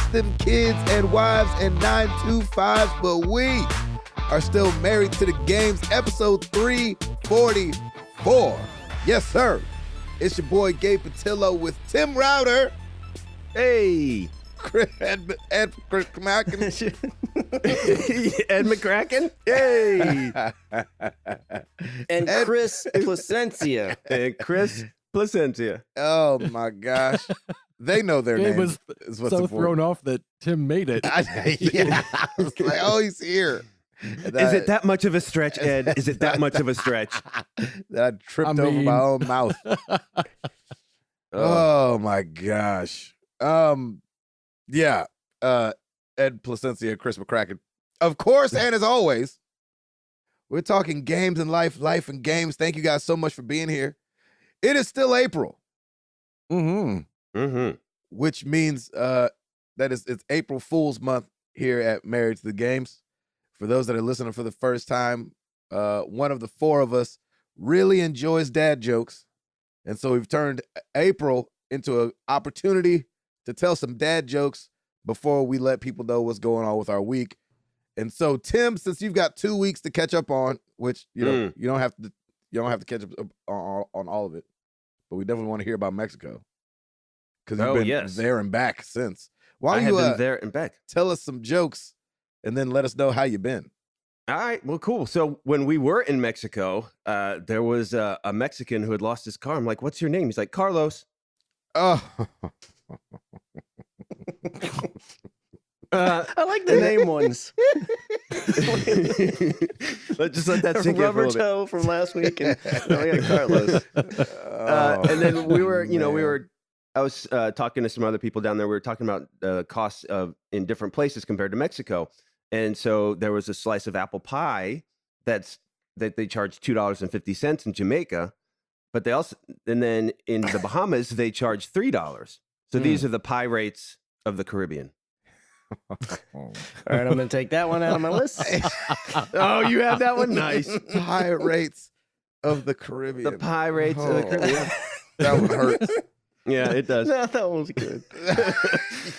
lost them kids and wives and 925s, but we are still married to the games. Episode 344. Yes, sir. It's your boy Gabe Patillo with Tim Router. Hey. Ed McCracken. Ed McCracken? Hey. And Chris Placencia. And Chris Placencia. Oh, my gosh. They know their Gabe name. was so thrown off that Tim made it. Yeah. I was like, oh, he's here. Is it that much of a stretch, Ed? Is it that much of a stretch? That I tripped over my own mouth. Oh, my gosh. Yeah. Ed Placencia, Chris McCracken. Of course, and as always, we're talking games and life and games. Thank you guys so much for being here. It is still April. Which means it's April Fool's month here at Married to the Games. For those that are listening for the first time, one of the four of us really enjoys dad jokes. And so we've turned April into an opportunity to tell some dad jokes before we let people know what's going on with our week. And so, Tim, since you've got 2 weeks to catch up on, which you don't have to catch up on all of it, but we definitely want to hear about Mexico because you've been there and back since. Why don't you been there and back? Tell us some jokes and then let us know how you've been. All right, well, cool. So when we were in Mexico, there was a Mexican who had lost his car. I'm like, "What's your name?" He's like, "Carlos." Oh. I like the name ones. Let's just let that sink in. Rubber toe from last week, and now we got Carlos. And then we were, I was talking to some other people down there. We were talking about the costs in different places compared to Mexico. And so there was a slice of apple pie that they charge $2.50 in Jamaica, but and then in the Bahamas they charge $3. So these are the pie rates of the Caribbean. All right, I'm going to take that one out of my list. Oh, you have that one? Nice. Pie rates of the Caribbean. The pie rates of the Caribbean. That one hurts. Yeah, it does. No, that one was good.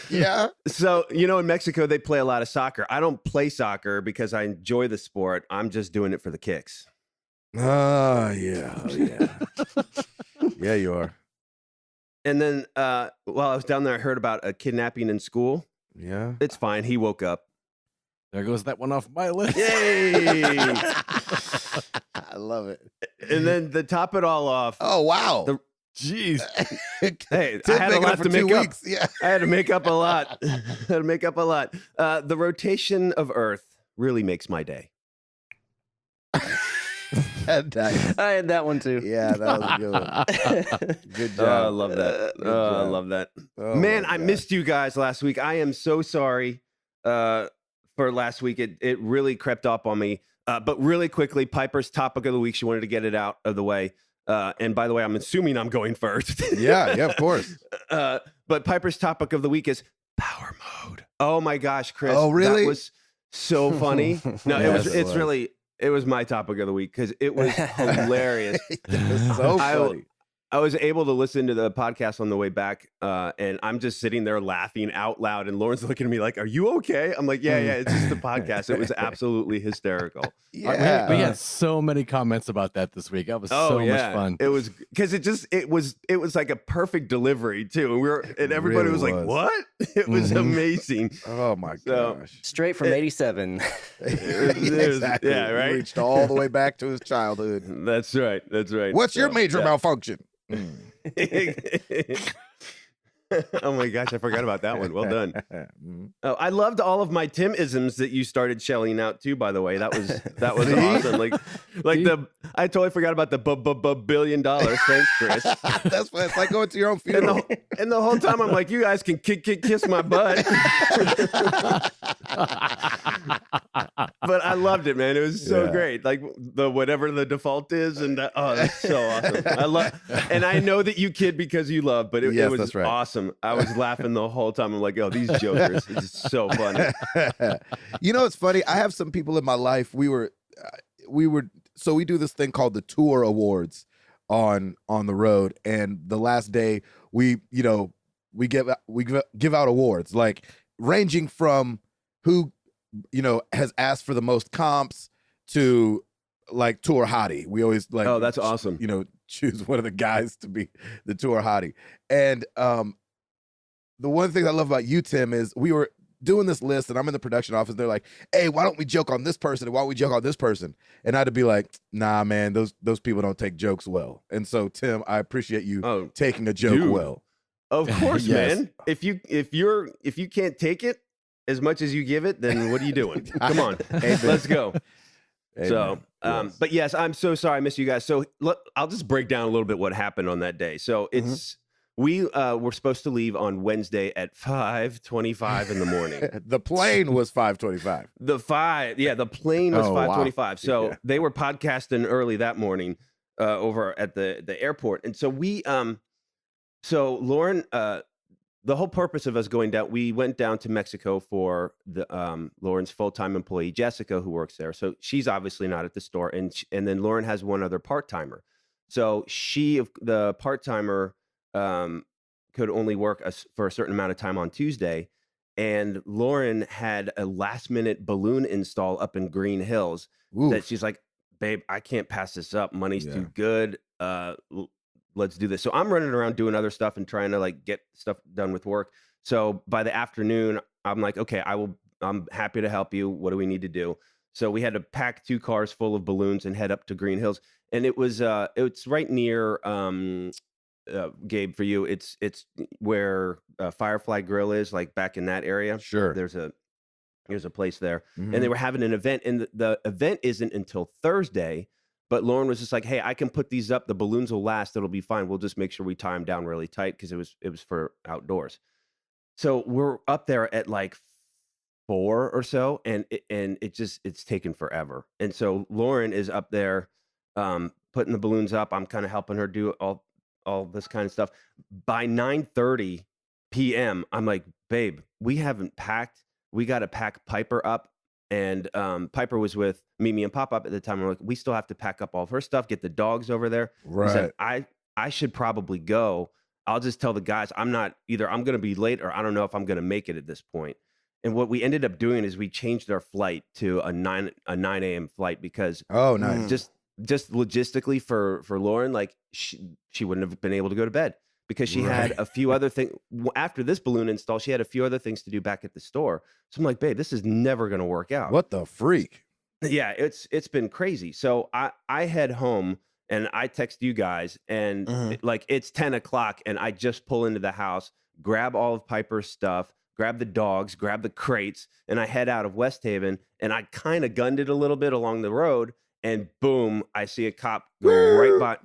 Yeah. So, in Mexico, they play a lot of soccer. I don't play soccer because I enjoy the sport. I'm just doing it for the kicks. Oh, yeah. Yeah, you are. And then while I was down there, I heard about a kidnapping in school. Yeah. It's fine. He woke up. There goes that one off my list. Yay! I love it. And then to top it all off. Oh, wow. Jeez. Hey, I had a lot to make up. Yeah. I had to make up a lot. The rotation of Earth really makes my day. Nice. I had that one too. Yeah, that was a good one. Good job. I love that. I love that. Oh, man, I missed you guys last week. I am so sorry for last week. It really crept up on me. But really quickly, Piper's topic of the week. She wanted to get it out of the way. And by the way, I'm assuming I'm going first. Yeah, of course. But Piper's topic of the week is power mode. Oh my gosh, Chris. Oh, really? That was so funny. No, it was my topic of the week because it was hilarious. It was so funny. I was able to listen to the podcast on the way back, and I'm just sitting there laughing out loud. And Lauren's looking at me like, "Are you okay?" I'm like, "Yeah, it's just the podcast." It was absolutely hysterical. Yeah, we had so many comments about that this week. That was so much fun. It was because it was like a perfect delivery too. And everybody really was like, "What?" It was amazing. Oh my gosh! Straight from '87. Exactly. Yeah, right. He reached all the way back to his childhood. That's right. What's your major malfunction? Oh my gosh, I forgot about that one. Well done. Oh, I loved all of my Tim-isms that you started shelling out too, by the way. That was awesome. I totally forgot about the $1 billion. Thanks, Chris. That's what it's like going to your own funeral. And the whole time I'm like, you guys can kiss my butt. But I loved it, man. It was so great. Like whatever the default is, and that's so awesome. And I know that you kid because you love, but it was awesome. I was laughing the whole time. I'm like, oh, these jokers. It's so funny. It's funny. I have some people in my life. So we do this thing called the Tour Awards on the road, and the last day we give out awards. Like ranging from who, has asked for the most comps to like tour hottie. We always like, oh, that's awesome. Choose one of the guys to be the tour hottie. And the one thing I love about you, Tim, is we were doing this list and I'm in the production office. They're like, hey, why don't we joke on this person? And why don't we joke on this person? And I'd be like, nah, man, those people don't take jokes well. And so, Tim, I appreciate you taking a joke well. Of course, Yes. man. If you can't take it as much as you give it, then what are you doing? Come on, let's go. Amen. So, Yes. but yes, I'm so sorry I missed you guys. So I'll just break down a little bit what happened on that day. So it's we were supposed to leave on Wednesday at 5:25 in the morning. The plane was 5:25. The plane was 5:25. Wow. So they were podcasting early that morning over at the airport, and so we so Lauren, the whole purpose of us going down, we went down to Mexico for the Lauren's full-time employee, Jessica, who works there. So she's obviously not at the store. And then Lauren has one other part-timer. So the part-timer could only work for a certain amount of time on Tuesday. And Lauren had a last-minute balloon install up in Green Hills that she's like, babe, I can't pass this up. Money's too good. Let's do this. So I'm running around doing other stuff and trying to like get stuff done with work. So by the afternoon, I'm like, okay, I'm happy to help you. What do we need to do? So we had to pack 2 cars full of balloons and head up to Green Hills. And it's right near, Gabe, for you, it's where Firefly Grill is, like back in that area. Sure. There's a place there. And they were having an event, and the event isn't until Thursday. But Lauren was just like, hey, I can put these up. The balloons will last. It'll be fine. We'll just make sure we tie them down really tight because it was for outdoors. So we're up there at like 4 or so, and it's taken forever. And so Lauren is up there putting the balloons up. I'm kind of helping her do all this kind of stuff. By 9:30 p.m., I'm like, babe, we haven't packed. We got to pack Piper up. And Piper was with Mimi and Pop-Up at the time. We're like, we still have to pack up all of her stuff, get the dogs over there. Right. He said, I should probably go. I'll just tell the guys I'm going to be late, or I don't know if I'm going to make it at this point. And what we ended up doing is we changed our flight to a 9 a.m. flight because nice. just logistically for Lauren, like she wouldn't have been able to go to bed because she had a few other things after this balloon install. She had a few other things to do back at the store. So I'm like, babe, this is never going to work out. What the freak? Yeah, it's been crazy. So I head home and I text you guys and it's 10 o'clock and I just pull into the house, grab all of Piper's stuff, grab the dogs, grab the crates, and I head out of West Haven and I kind of gunned it a little bit along the road and boom, I see a cop go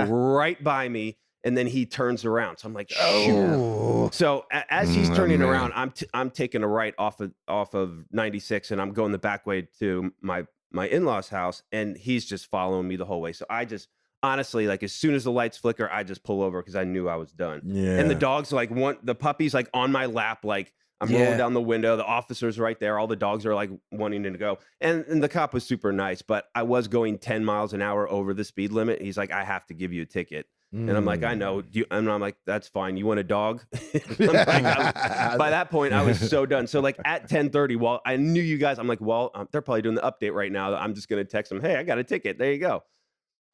right by me. And then he turns around. So I'm like, oh. So as he's turning around, I'm taking a right off of 96 and I'm going the back way to my in-laws' house. And he's just following me the whole way. So I just honestly, like as soon as the lights flicker, I just pull over because I knew I was done. Yeah. And the dogs the puppy's like on my lap, like I'm rolling down the window. The officer's right there. All the dogs are like wanting to go. And the cop was super nice, but I was going 10 miles an hour over the speed limit. He's like, I have to give you a ticket. And I'm like, I know. And I'm like, that's fine. You want a dog? By that point, I was so done. So like at 10:30, while I knew you guys, I'm like, well, they're probably doing the update right now. I'm just going to text them, hey, I got a ticket. There you go.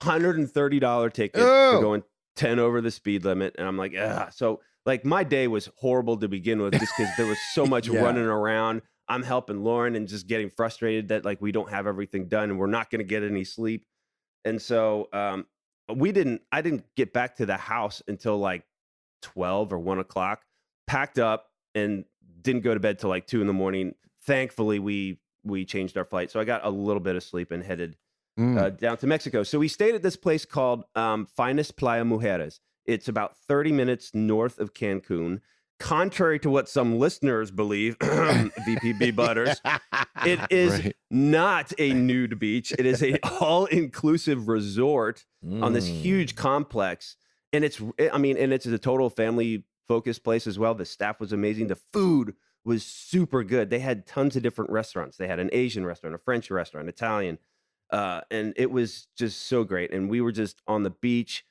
$130 ticket for going 10 over the speed limit. And I'm like, so like my day was horrible to begin with just because there was so much running around. I'm helping Lauren and just getting frustrated that like we don't have everything done and we're not going to get any sleep. And so I didn't get back to the house until like 12 or 1 o'clock, packed up and didn't go to bed till like 2 a.m. Thankfully, we changed our flight. So I got a little bit of sleep and headed down to Mexico. So we stayed at this place called Finest Playa Mujeres. It's about 30 minutes north of Cancun. Contrary to what some listeners believe, VPB Butters, it is not a nude beach. It is a all-inclusive resort on this huge complex. And it's a total family-focused place as well. The staff was amazing. The food was super good. They had tons of different restaurants. They had an Asian restaurant, a French restaurant, Italian. And it was just so great. And we were just on the beach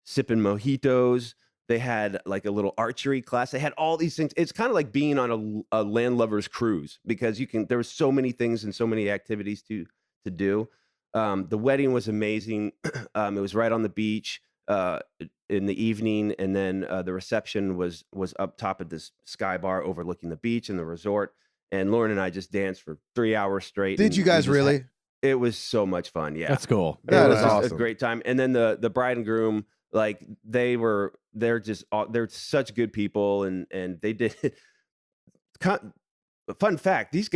sipping mojitos. They had like a little archery class. They had all these things. It's kind of like being on a landlubber's cruise because there were so many things and so many activities to do. The wedding was amazing. It was right on the beach in the evening, and then the reception was up top at this sky bar overlooking the beach and the resort. And Lauren and I just danced for 3 hours straight. Did you guys really? It was so much fun. Yeah, That's cool. That it was is just awesome. a great time. And then the bride and groom, like they're such good people, and they did. Fun fact: these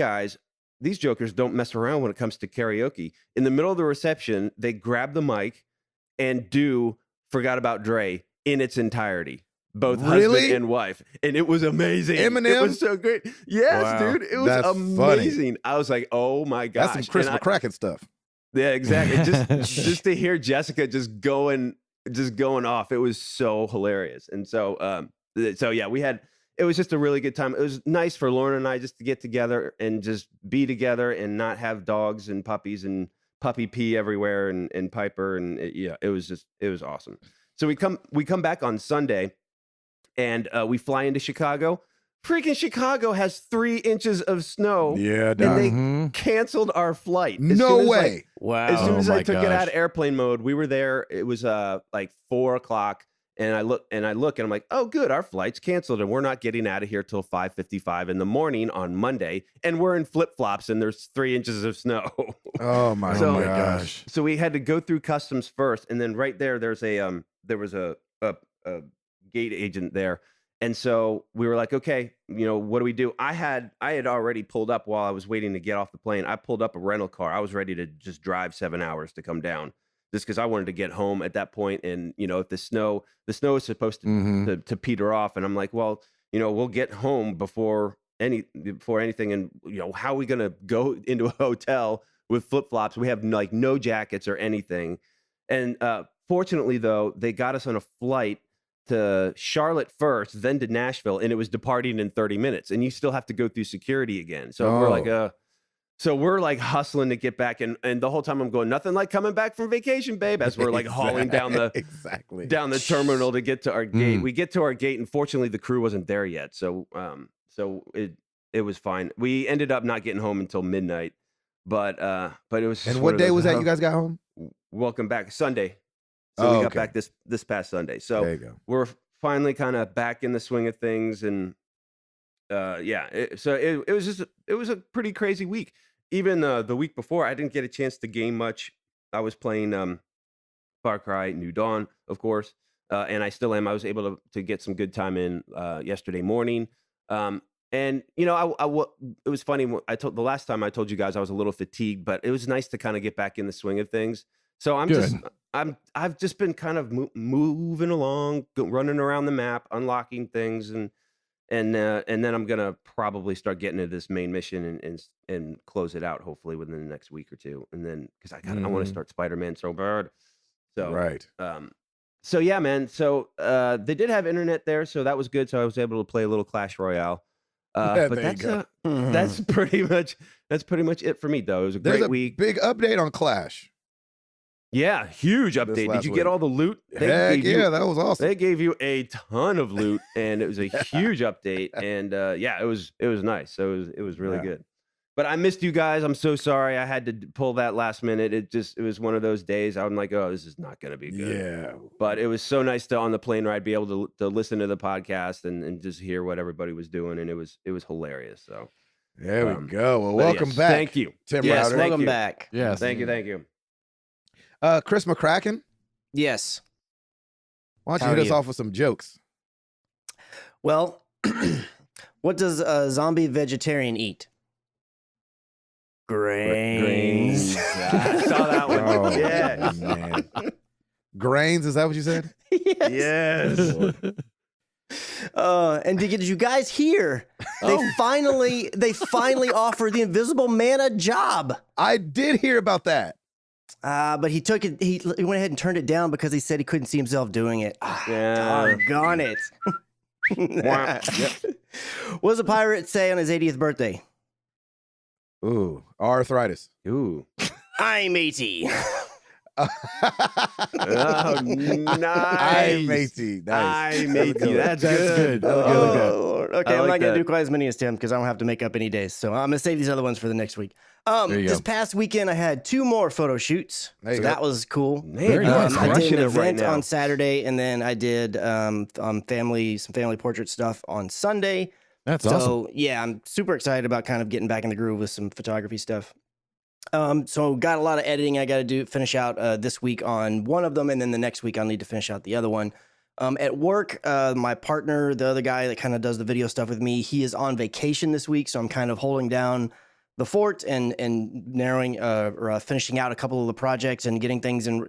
jokers don't mess around when it comes to karaoke. In the middle of the reception, they grab the mic and do "Forgot About Dre" in its entirety. Both husband and wife, and it was amazing. Eminem? It was so great. Yes, Wow. dude, it was That's amazing. Funny. I was like, oh my gosh, that's some Chris McCracken stuff. Yeah, exactly. Just to hear Jessica just going off, it was so hilarious. And so yeah, it was just a really good time. It was nice for Lauren and I just to get together and just be together and not have dogs and puppies and puppy pee everywhere and Piper and it was awesome. So we come back on Sunday. And we fly into Chicago. Freaking Chicago has 3 inches of snow. Yeah, and they canceled our flight. No way. Like, wow. As soon as I took it out of airplane mode, we were there. It was like 4:00, and I look and I'm like, oh, good, our flight's canceled, and we're not getting out of here till 5:55 in the morning on Monday. And we're in flip flops, and there's 3 inches of snow. Oh my gosh. So we had to go through customs first, and then right there was a gate agent there, and so we were like, okay, what do we do? I had already pulled up while I was waiting to get off the plane. I pulled up a rental car. I was ready to just drive 7 hours to come down, just because I wanted to get home at that point. And if the snow is supposed to peter off, and I'm like, well, we'll get home before anything, and how are we gonna go into a hotel with flip flops? We have like no jackets or anything, and fortunately though, they got us on a flight to Charlotte first, then to Nashville, and it was departing in 30 minutes, and you still have to go through security again. So we're like hustling to get back, and the whole time I'm going, nothing like coming back from vacation, babe, as we're like hauling down the terminal to get to our gate. We get to our gate, and fortunately the crew wasn't there yet, so it was fine. We ended up not getting home until midnight, but it was. And what day was that you guys got home? Welcome back, Sunday. So we got back this past Sunday. So there you go. We're finally kind of back in the swing of things, and it was a pretty crazy week. Even the week before, I didn't get a chance to game much. I was playing Far Cry New Dawn, of course, and I still am. I was able to get some good time in yesterday morning. And it was funny. The last time I told you guys I was a little fatigued, but it was nice to kind of get back in the swing of things. So I've just been kind of moving along, running around the map, unlocking things, and then I'm gonna probably start getting into this main mission and close it out hopefully within the next week or two, and then because I want to start Spider-Man so bad. So right. So yeah, man. So they did have internet there, so that was good. So I was able to play a little Clash Royale. But that's pretty much it for me, though. It was a great week. Big update on Clash. Yeah, huge update. Did you get all the loot? Heck yeah, that was awesome. They gave you a ton of loot, and it was a huge update. And it was nice. So it was really good. But I missed you guys. I'm so sorry. I had to pull that last minute. It was one of those days. I'm like, oh, this is not going to be good. Yeah. But it was so nice to on the plane ride be able to listen to the podcast and just hear what everybody was doing, and it was hilarious. So there we go. Well, welcome back. Thank you, Tim yes, Router. welcome back. Yes, thank you. Chris McCracken. Yes. Why don't you hit us off with some jokes? Well, what does a zombie vegetarian eat? Grains. I saw that one. Oh, yeah. Man. Grains, is that what you said? Yes. And did you guys hear? They finally offered the Invisible Man a job. I did hear about that. But he took it. He went ahead and turned it down because he said he couldn't see himself doing it. Doggone it. What does a pirate say on his 80th birthday? Ooh, arthritis. Ooh. I'm 80. Oh, nice. Aye, matey. Nice. Aye, matey. That's good. good. Oh, okay, I I'm like not gonna that. do quite as many as Tim because I don't have to make up any days. So I'm gonna save these other ones for the next week. There you This go. past weekend I had 2 more photo shoots. There you So go. that was cool. Man, Very you're nice. I did crushing an it right event now. on Saturday, and then I did some family portrait stuff on Sunday. That's So awesome. yeah, I'm super excited about kind of getting back in the groove with some photography stuff. So got a lot of editing I got to finish out this week on one of them, and then the next week I'll need to finish out the other one. At work, my partner, the other guy that kind of does the video stuff with me, he is on vacation this week, so I'm kind of holding down the fort and narrowing or finishing out a couple of the projects and getting things in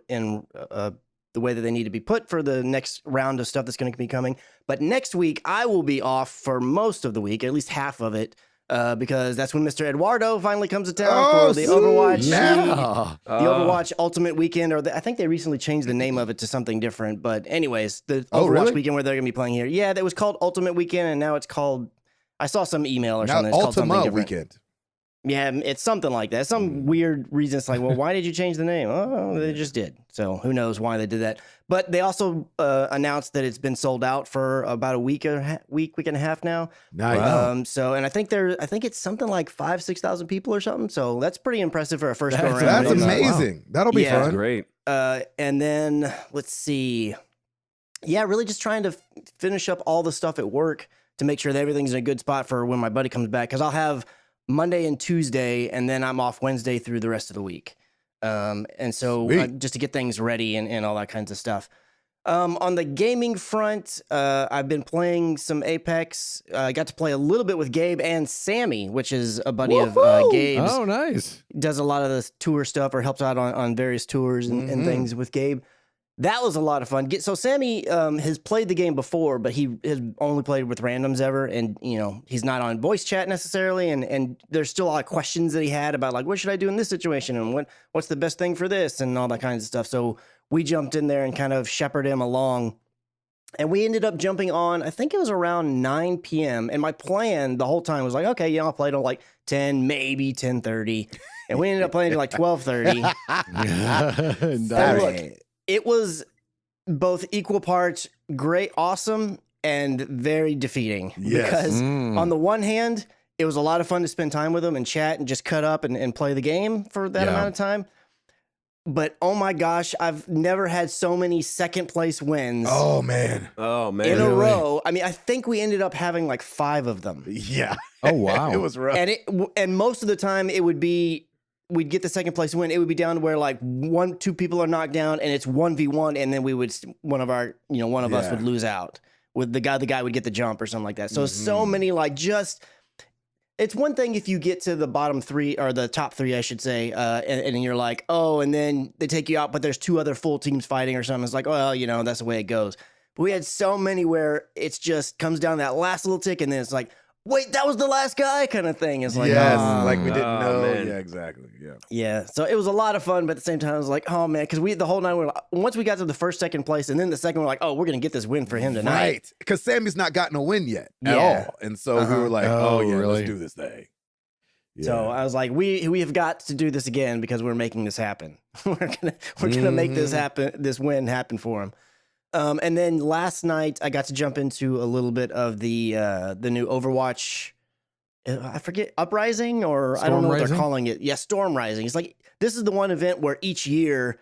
the way that they need to be put for the next round of stuff that's going to be coming. But next week I will be off for most of the week, at least half of it. Because that's when Mr. Eduardo finally comes to town for the Overwatch League, Yeah. the Overwatch Ultimate Weekend, or I think they recently changed the name of it to something different. But anyways, the Overwatch really? Weekend where they're going to be playing here. Yeah, that was called Ultimate Weekend, and now it's called, I saw some email or Now something. It's called something Ultima different. weekend. Yeah, it's something like that. Some weird reason. It's like, well, why did you change the name? Oh, they just did. So who knows why they did that. But they also announced that it's been sold out for about a week and a half now. Nice. So, and I think it's something like 5,000-6,000 people or something. So that's pretty impressive for a first go around. That's amazing. amazing. That'll be Yeah. fun. Great. And then let's see. Yeah, really just trying to finish up all the stuff at work to make sure that everything's in a good spot for when my buddy comes back. Because I'll have Monday and Tuesday, and then I'm off Wednesday through the rest of the week. And so Sweet. just to get things ready and all that kinds of stuff. On the gaming front, I've been playing some Apex. I got to play a little bit with Gabe and Sammy, which is a buddy of Gabe's. Oh, nice. Does a lot of the tour stuff or helps out on various tours and things with Gabe. That was a lot of fun. So Sammy has played the game before, but he has only played with randoms ever, and he's not on voice chat necessarily. And there's still a lot of questions that he had about like, what should I do in this situation, and what's the best thing for this, and all that kinds of stuff. So we jumped in there and kind of shepherded him along, and we ended up jumping on. I think it was around 9 p.m. And my plan the whole time was like, okay, I'll play till like 10, maybe 10:30, and we ended up playing till like 12:30. Nice. Look, it was both equal parts great, awesome, and very defeating. Yes. Because on the one hand, it was a lot of fun to spend time with them and chat and just cut up and play the game for that amount of time. But oh my gosh, I've never had so many second place wins Oh man. in a row. I mean, I think we ended up having like 5 of them. Yeah. Oh, wow. It was rough. And most of the time it would be, we'd get the second place win. It would be down to where like 1-2 people are knocked down and it's 1v1, and then we would one of us would lose out. With the guy would get the jump or something like that. So so many it's one thing if you get to the bottom 3 or the top 3, I should say, and you're like, oh, and then they take you out, but there's 2 other full teams fighting or something. It's like, well, that's the way it goes. But we had so many where it's just comes down that last little tick, and then it's like, wait, that was the last guy kind of thing. It's like, yes, oh. like we didn't know. man. Yeah, exactly. Yeah. Yeah, so it was a lot of fun, but at the same time, I was like, oh man, because the whole night, once we got to the first, second place, and then the second, we're like, oh, we're gonna get this win for him tonight. Right. Because Sammy's not gotten a win yet at Yeah. all. And so we were like, Oh, oh yeah, really? let's do this thing. Yeah. So I was like, we have got to do this again because we're making this happen. we're gonna make this happen, this win happen for him. And then last night, I got to jump into a little bit of the new Overwatch. I forget, Uprising, or I don't know what they're Storm calling it. Yeah, Storm Rising. It's like, this is the one event where each year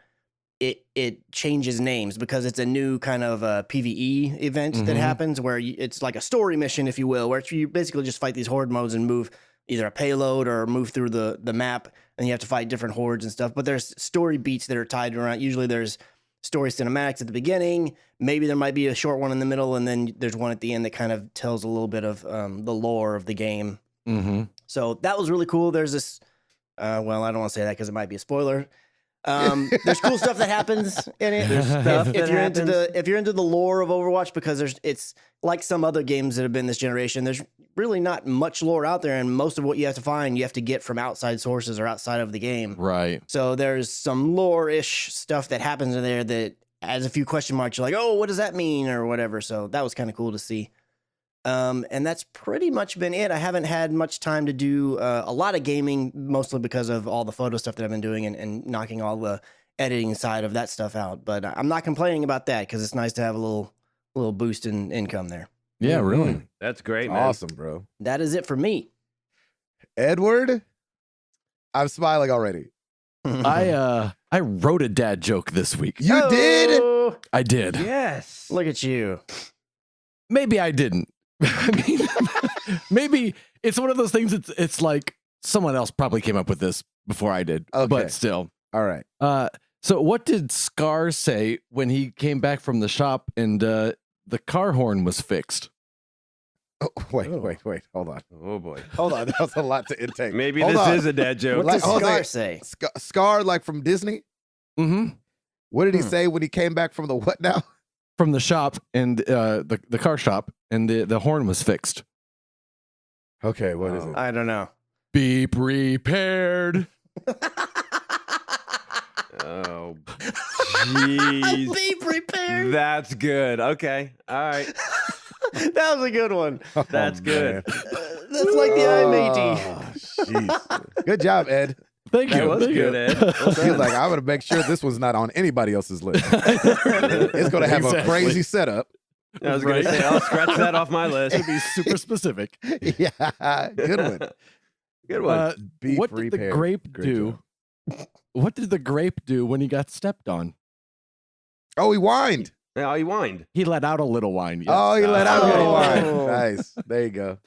it changes names because it's a new kind of PvE event that happens where it's like a story mission, if you will, where you basically just fight these horde modes and move either a payload or move through the map, and you have to fight different hordes and stuff. But there's story beats that are tied around. Usually there's story cinematics at the beginning. Maybe there might be a short one in the middle, and then there's one at the end that kind of tells a little bit of the lore of the game. So that was really cool. There's this, well, I don't want to say that because it might be a spoiler. There's cool stuff that happens in it. There's stuff if you're into the lore of Overwatch, because it's like some other games that have been this generation. There's really not much lore out there, and most of what you have to find, you have to get from outside sources or outside of the game. Right. So there's some lore-ish stuff that happens in there that adds a few question marks. You're like, oh, what does that mean, or whatever. So that was kind of cool to see. And that's pretty much been it. I haven't had much time to do a lot of gaming, mostly because of all the photo stuff that I've been doing and knocking all the editing side of that stuff out. But I'm not complaining about that because it's nice to have a little boost in income there. Yeah, really. That's great, man. Awesome, bro. That is it for me. Edward, I'm smiling already. I wrote a dad joke this week. You did? I did. Yes. Look at you. Maybe I didn't. I mean, maybe it's one of those things. It's like someone else probably came up with this before I did. Okay. But still. All right. So what did Scar say when he came back from the shop and the car horn was fixed? Oh, wait. Hold on. Oh boy. Hold on. That was a lot to intake. Maybe Hold this on. is a dad joke. What did hold Scar on. say? Scar, like from Disney? Mm-hmm. What did he say when he came back from the what now? From the shop and the car shop, and the horn was fixed. Okay, what is it? I don't know. Be prepared. Oh, jeez. Be prepared. That's good. Okay. All right. That was a good one. That's good. That's like the I'm 80. Oh, jeez. Good job, Ed. Thank you. That was Thank good, you. Ed. Well He was done. like, I'm going to make sure this one's not on anybody else's list. It's going to have a Exactly. crazy setup. I was going to say, I'll scratch that off my list. To be super specific. Yeah, good one. Good one. Be What did the prepared. grape Great do? job. What did the grape do when he got stepped on? Oh, he whined. Now you wind. He let out a little whine. Yes. Oh, he let out a little Oh. wine. Nice. There you go.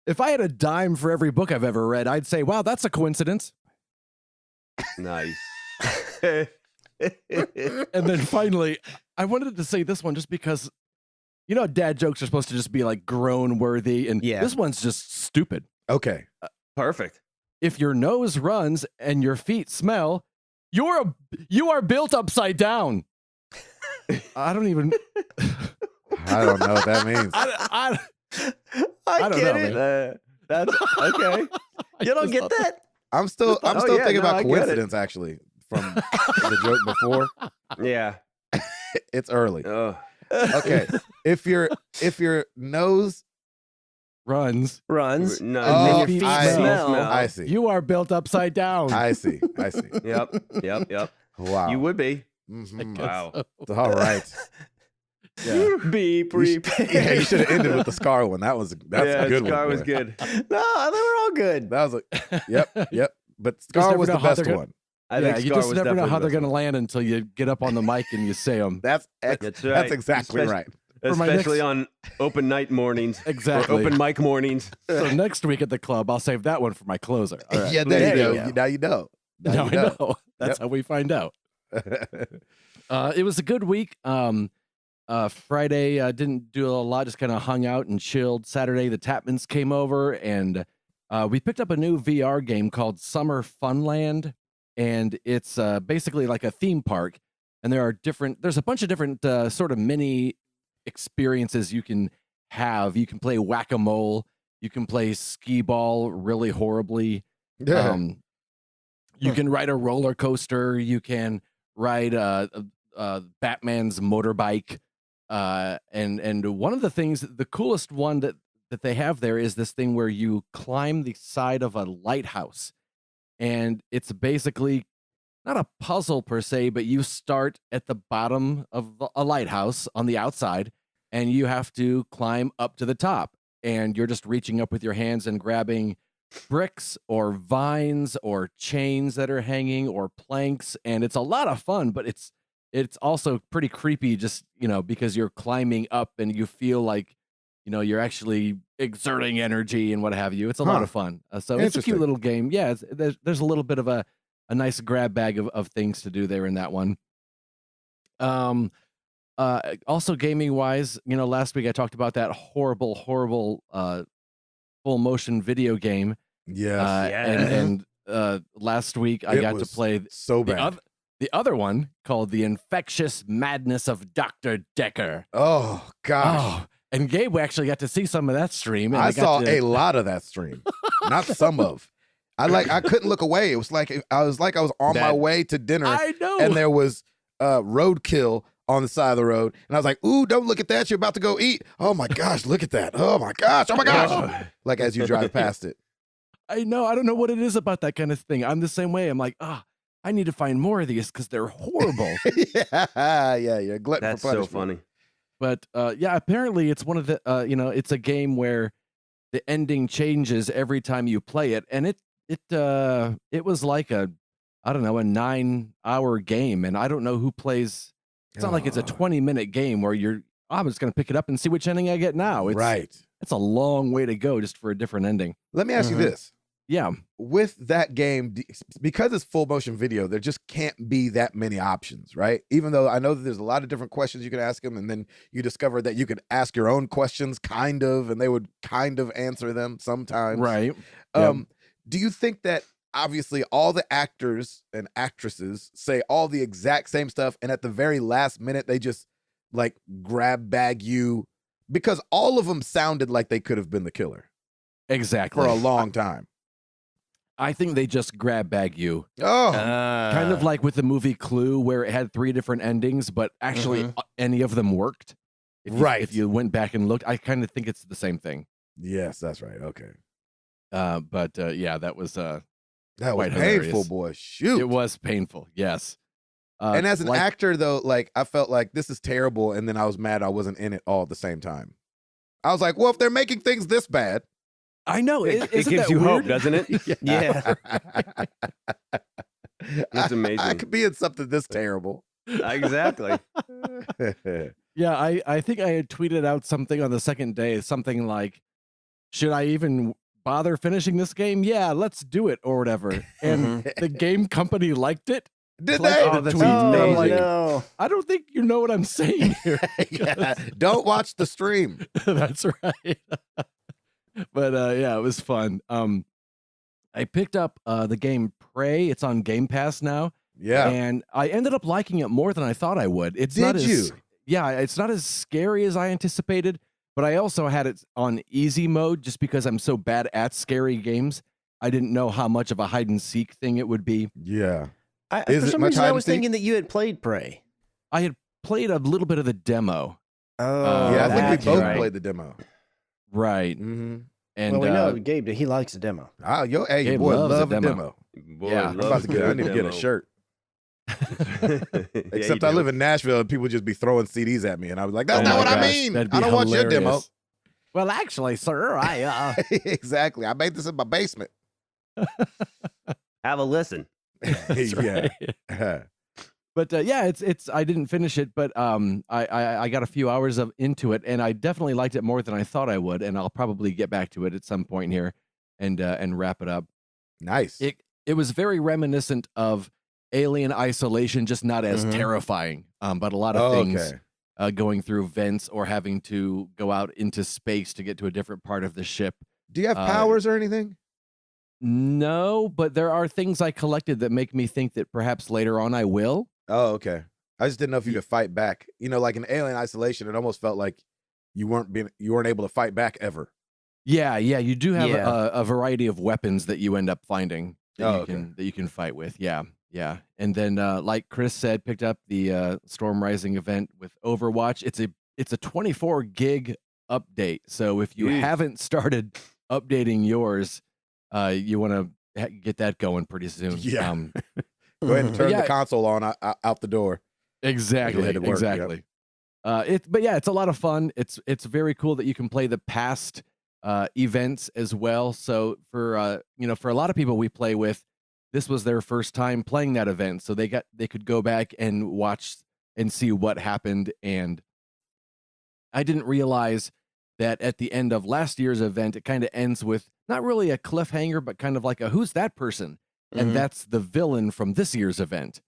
If I had a dime for every book I've ever read, I'd say, wow, that's a coincidence. Nice. And then finally, I wanted to say this one just because, you know, dad jokes are supposed to just be like groan worthy. And Yeah. this one's just stupid. Okay. Perfect. If your nose runs and your feet smell, you are built upside down. I don't even. I don't know what that means. I I don't get know, it. man. That's okay. You don't get that? I'm still Oh, thinking yeah, no, about I get it. coincidence actually from the joke before. Yeah. It's early. Oh. Okay. If your nose runs. Runs. No. And then your feet feet smell. I see. You are built upside down. I see. Yep. Wow. You would be. Mhm. Wow. All right. Yeah. Be prepared. Yeah, you should have ended with the Scar one. That's Yeah, a good Scar one. was boy. good. No, they were all good. That was yep. But Scar never was know the how best they're gonna- one. I Yeah, think you Scar just was never know definitely how the they're best going to one. land until you get up on the mic and you say them. That's That's right. That's exactly Especially- right. For my Especially next- on open night mornings. Exactly. Or open mic mornings. So next week at the club, I'll save that one for my closer. All right. Yeah, there you There go. you go. Now you know. Now you I know. That's Yep. how we find out. It was a good week. Friday, didn't do a lot, just kind of hung out and chilled. Saturday, the Tapmans came over and we picked up a new VR game called Summer Funland. And it's basically like a theme park. And there's a bunch of different sort of mini experiences you can have. You can play whack-a-mole. You can play skee-ball really horribly. Yeah. You can ride a roller coaster. You can ride Batman's motorbike. And one of the things, the coolest one that they have there is this thing where you climb the side of a lighthouse. And it's basically not a puzzle per se, but you start at the bottom of a lighthouse on the outside and you have to climb up to the top. And you're just reaching up with your hands and grabbing bricks or vines or chains that are hanging or planks. And it's a lot of fun, but it's also pretty creepy just, because you're climbing up and you feel like, you're actually exerting energy and what have you. It's a lot of fun. So it's a cute Interesting. little game. Yeah, there's a little bit of a nice grab bag of things to do there in that one. Also gaming wise, last week I talked about that horrible full motion video game. Yes. And last week I It got to was play so bad. the other one called The Infectious Madness of Dr. Decker. Oh gosh. Oh, and Gabe actually got to see some of that stream. And I saw got a to, lot of that stream. Not some of. I couldn't look away. It was like I was on my way to dinner I know. and there was roadkill on the side of the road. And I was like, ooh, don't look at that. You're about to go eat. Oh my gosh, look at that. Oh my gosh. Oh my gosh. Like as you drive past it. I know. I don't know what it is about that kind of thing. I'm the same way. I'm like, I need to find more of these because they're horrible. yeah, you're a glutton That's for so punishment. funny. But yeah, apparently it's one of the it's a game where the ending changes every time you play it, and it was like a 9-hour game, and I don't know who plays. It's not like it's a 20-minute game where I'm just gonna pick it up and see which ending I get now. It's a long way to go just for a different ending. Let me ask you this. Yeah. With that game, because it's full motion video, there just can't be that many options, right? Even though I know that there's a lot of different questions you can ask them, and then you discover that you could ask your own questions, kind of, and they would kind of answer them sometimes. Right. Do you think that obviously all the actors and actresses say all the exact same stuff, and at the very last minute, they just like grab bag you? Because all of them sounded like they could have been the killer. Exactly. For a long time. I think they just grab bag you. Oh, kind of like with the movie Clue, where it had 3 different endings, but actually any of them worked. If you went back and looked, I kind of think it's the same thing. Yes, that's right. Okay. But yeah, that was that was quite painful, hilarious. boy. Shoot, it was painful. Yes. And as an actor, though, like I felt like this is terrible, and then I was mad I wasn't in it all at the same time. I was like, well, if they're making things this bad. I know. It gives you hope, doesn't it? Yeah. It's amazing. I could be in something this terrible. Exactly. Yeah, I think I had tweeted out something on the second day, something like, should I even bother finishing this game? Yeah, let's do it, or whatever. And the game company liked it. Did Like, they? the Oh, that's tweet. amazing. Like, No. I don't think you know what I'm saying here. Yeah. Don't watch the stream. That's right. But yeah, it was fun. I picked up the game Prey. It's on Game Pass now. Yeah. And I ended up liking it more than I thought I would. It's not as, yeah, it's not as scary as I anticipated, but I also had it on easy mode just because I'm so bad at scary games. I didn't know how much of a hide and seek thing it would be. Yeah. For some reason, I was thinking that you had played Prey. I had played a little bit of the demo. Oh, yeah, I think we both right. played the demo. Right. Mm-hmm. And well, we know Gabe, he likes the demo. Oh, hey, Gabe boy, loves love the a demo. Boy, Yeah. I'm about to get. I need to get a shirt. Except I live in Nashville, and people just be throwing CDs at me, and I was like, "That's not what I mean. I don't want your demo." Well, actually, sir, I exactly. I made this in my basement. Have a listen. Yeah. But yeah, it's. I didn't finish it, but I got a few hours into it, and I definitely liked it more than I thought I would, and I'll probably get back to it at some point here, and wrap it up. Nice. It was very reminiscent of Alien Isolation, just not as terrifying. But a lot of things going through vents or having to go out into space to get to a different part of the ship. Do you have powers or anything? No, but there are things I collected that make me think that perhaps later on I will. Oh, okay. I just didn't know if you could fight back. You know, like in Alien Isolation, it almost felt like you weren't able to fight back ever. Yeah, you do have a variety of weapons that you end up finding that you can fight with. Yeah. And then, like Chris said, picked up the Storm Rising event with Overwatch. It's a 24 gig update. So if you haven't started updating yours, you want to get that going pretty soon. Yeah. Go ahead and turn the console on out the door. Exactly. Exactly. But yeah, it's a lot of fun. It's very cool that you can play the past events as well. So for a lot of people we play with, this was their first time playing that event, so they could go back and watch and see what happened. And I didn't realize that at the end of last year's event, it kind of ends with not really a cliffhanger, but kind of like a who's that person? And that's the villain from this year's event.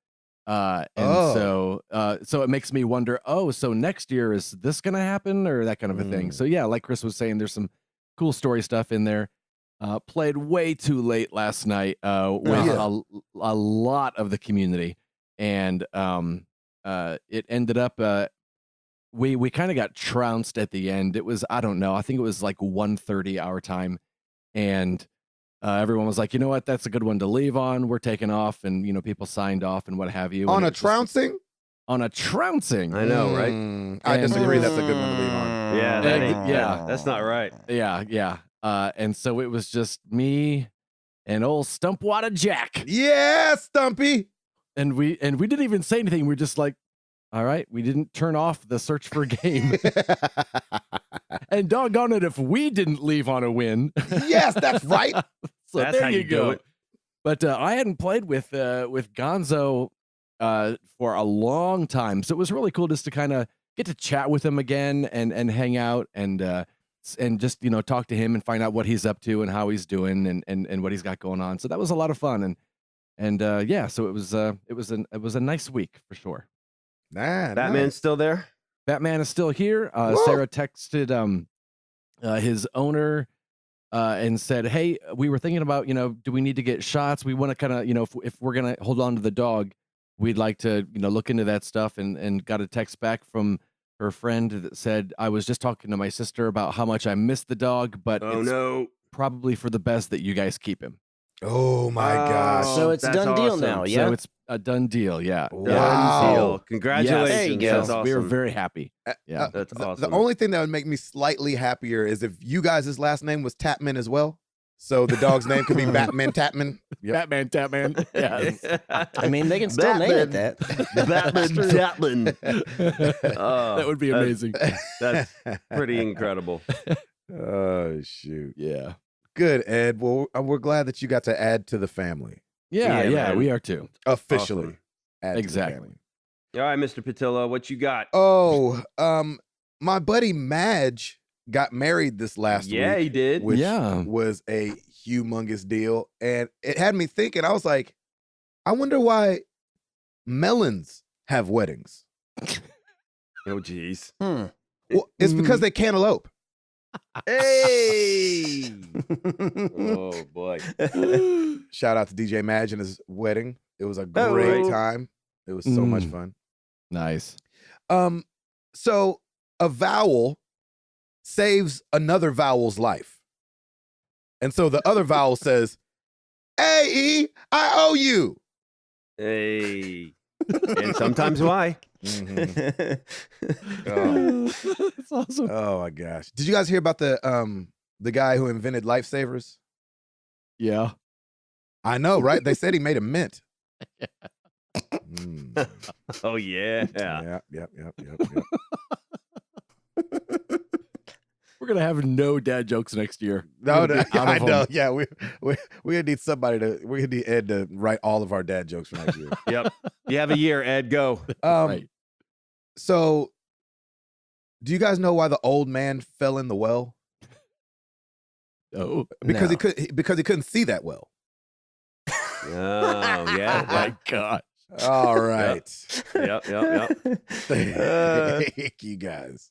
So it makes me wonder, so next year, is this going to happen or that kind of a thing? So yeah, like Chris was saying, there's some cool story stuff in there. Played way too late last night with a lot of the community. And it ended up, we kind of got trounced at the end. It was, I don't know, I think it was like 1:30 our time. And everyone was like, you know what, that's a good one to leave on. We're taking off. And, people signed off and what have you. On a trouncing? On a trouncing. I know, right? I disagree. That's a good one to leave on. Yeah, that's not right. Yeah. And so it was just me and old Stumpwater Jack. Yeah, Stumpy. and we didn't even say anything. We're just like, all right, we didn't turn off the search for game. And doggone it if we didn't leave on a win. Yes, that's right. So That's there how you you do go. it. But I hadn't played with Gonzo for a long time, so it was really cool just to kind of get to chat with him again and hang out and just talk to him and find out what he's up to and how he's doing and what he's got going on. So that was a lot of fun and yeah, so it was a nice week for sure. Batman's Nice. still there? Batman is still here. Whoa. Sarah texted his owner and said, "Hey, we were thinking about, do we need to get shots? We want to kind of, if we're gonna hold on to the dog, we'd like to, look into that stuff." And got a text back from her friend that said, "I was just talking to my sister about how much I miss the dog, but Oh it's no. probably for the best that you guys keep him." Oh my gosh. So it's a that's done deal awesome. now, yeah? So it's a done deal. Yeah. Wow. Done deal. Congratulations. There you go. That's We were awesome. very happy. Yeah. That's the awesome. only thing that would make me slightly happier is if you guys' last name was Tapman as well. So the dog's name could be Batman Tapman. Yep. Batman. Yes. I mean, they can still name it that. Batman Tatlin. Oh, That would be amazing. That's pretty incredible. Oh shoot. Yeah. Good, Ed. Well, we're glad that you got to add to the family Yeah, Yeah, man. we are too. officially. Awesome. Add to the Exactly. family. All right, Mr. Patillo, what you got? Oh, my buddy Madge got married this last Yeah, week. he did. Which Yeah. was a humongous deal. And it had me thinking, I was like, I wonder why melons have weddings. Oh, geez. Hmm. Well, it's because they cantaloupe. Hey. Oh, boy. Shout out to DJ Madge and his wedding. It was a great Oh. time. It was so much Mm. fun. Nice. So a vowel saves another vowel's life. And so the other vowel says, A-E, I owe you. Hey. And sometimes why? Mhm. Oh. That's awesome. Oh my gosh. Did you guys hear about the guy who invented lifesavers? Yeah. I know, right? They said he made a mint. Mm. Oh, yeah. Yep. We're gonna have no dad jokes next year. No, We're gonna be out I of know. them. Yeah, we're gonna need somebody to. We need Ed to write all of our dad jokes for next year. Yep. You have a year, Ed. Go. Right. So, do you guys know why the old man fell in the well? Oh, Because No. he couldn't see that well. Oh, oh yeah. my god. All right. Yep. Thank you guys.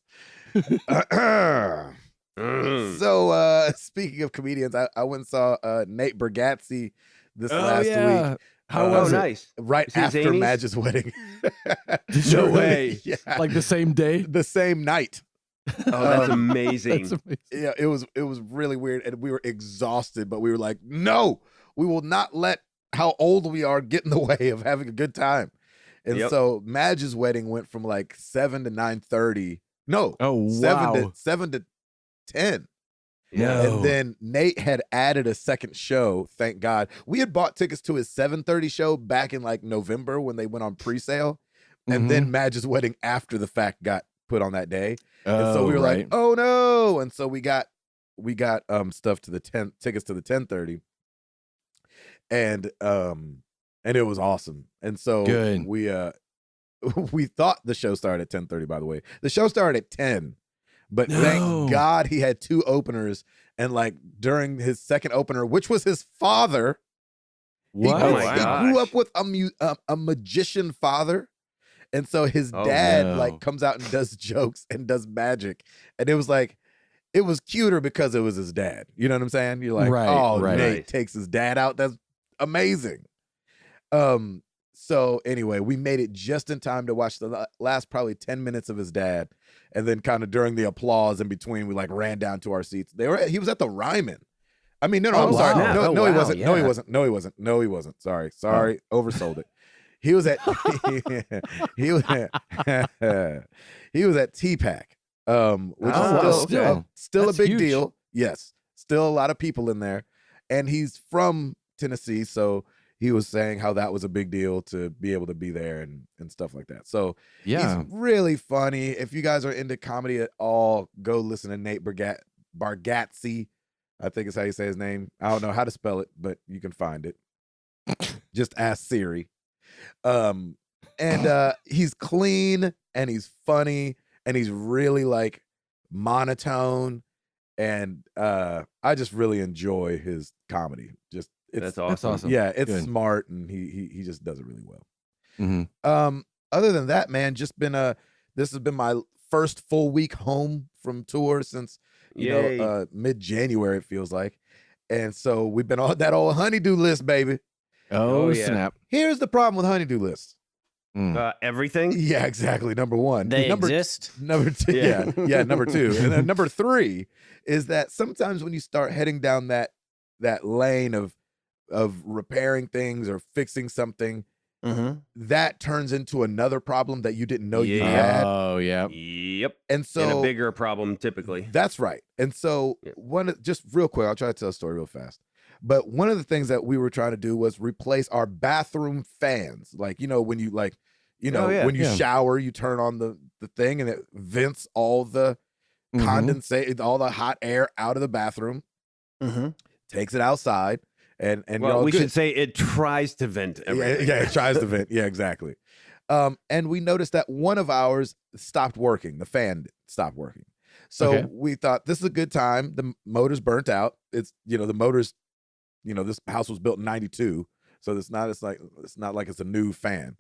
Mm. So, speaking of comedians, I went and saw Nate Bargatze this last week. How Oh, was it? nice. Right Is he after Zanies? Madge's wedding. No way. Yeah. Like the same day? the same night. Oh, that's amazing. That's amazing. Yeah, it was really weird, and we were exhausted, but we were like, no, we will not let how old we are get in the way of having a good time. And Yep. so Madge's wedding went from like 7 to 9:30. No, Oh, 7 to 10. Yeah. No. And then Nate had added a second show, thank God. We had bought tickets to his 7:30 show back in like November when they went on pre-sale. And then Madge's wedding after the fact got put on that day. And so we were like, oh no. And so we got stuff to the tickets to the 10:30. And it was awesome. And so Good. we thought the show started at 10:30, by the way. The show started at 10. But No. thank God he had two openers. And like during his second opener, which was his father, What? Oh my he gosh. grew up with a magician father. And so his Oh, dad no. like comes out and does jokes and does magic. And it was like, it was cuter because it was his dad. You know what I'm saying? You're like, Right, oh, right. Nate Right. takes his dad out. That's amazing. So anyway, we made it just in time to watch the last probably 10 minutes of his dad. And then kind of during the applause in between, we like ran down to our seats. He was at the Ryman. I mean, no, Oh, I'm sorry. wow. No, Oh, no, he wow, wasn't. No, he yeah. wasn't. No, he wasn't. No, he wasn't. Sorry. Oversold it. He was at he was he was at T-Pack, which Oh, is okay. still a That's big huge. deal. Yes, still a lot of people in there, and he's from Tennessee, so he was saying how that was a big deal to be able to be there and stuff like that. So Yeah. he's really funny. If you guys are into comedy at all, go listen to Nate Bargatze. I think is how you say his name. I don't know how to spell it, but you can find it. Just ask Siri. And he's clean and he's funny and he's really like monotone. And I just really enjoy his comedy. That's awesome. Yeah, it's Good. smart and he just does it really well. Mm-hmm. Other than that, man, just been this has been my first full week home from tour since mid-January, it feels like. And so we've been on that old honeydew list, baby. Oh, yeah. snap. Here's the problem with honeydew lists. Everything. Yeah, exactly. Number one. They exist. Number two. Yeah. Number two. And then number three is that sometimes when you start heading down that lane of repairing things or fixing something, that turns into another problem that you didn't know you had. Oh, yeah. Yep. And so a bigger problem typically. That's right. And so just real quick, I'll try to tell a story real fast. But one of the things that we were trying to do was replace our bathroom fans. Like, when you when you shower, you turn on the thing and it vents all the condensate, all the hot air out of the bathroom, takes it outside. And we should say it tries to vent everything. Yeah, it tries to vent. Yeah, exactly. And we noticed that one of ours stopped working. The fan stopped working. So we thought this is a good time. The motor's burnt out. It's the motor's, this house was built in 92. So it's not like it's a new fan.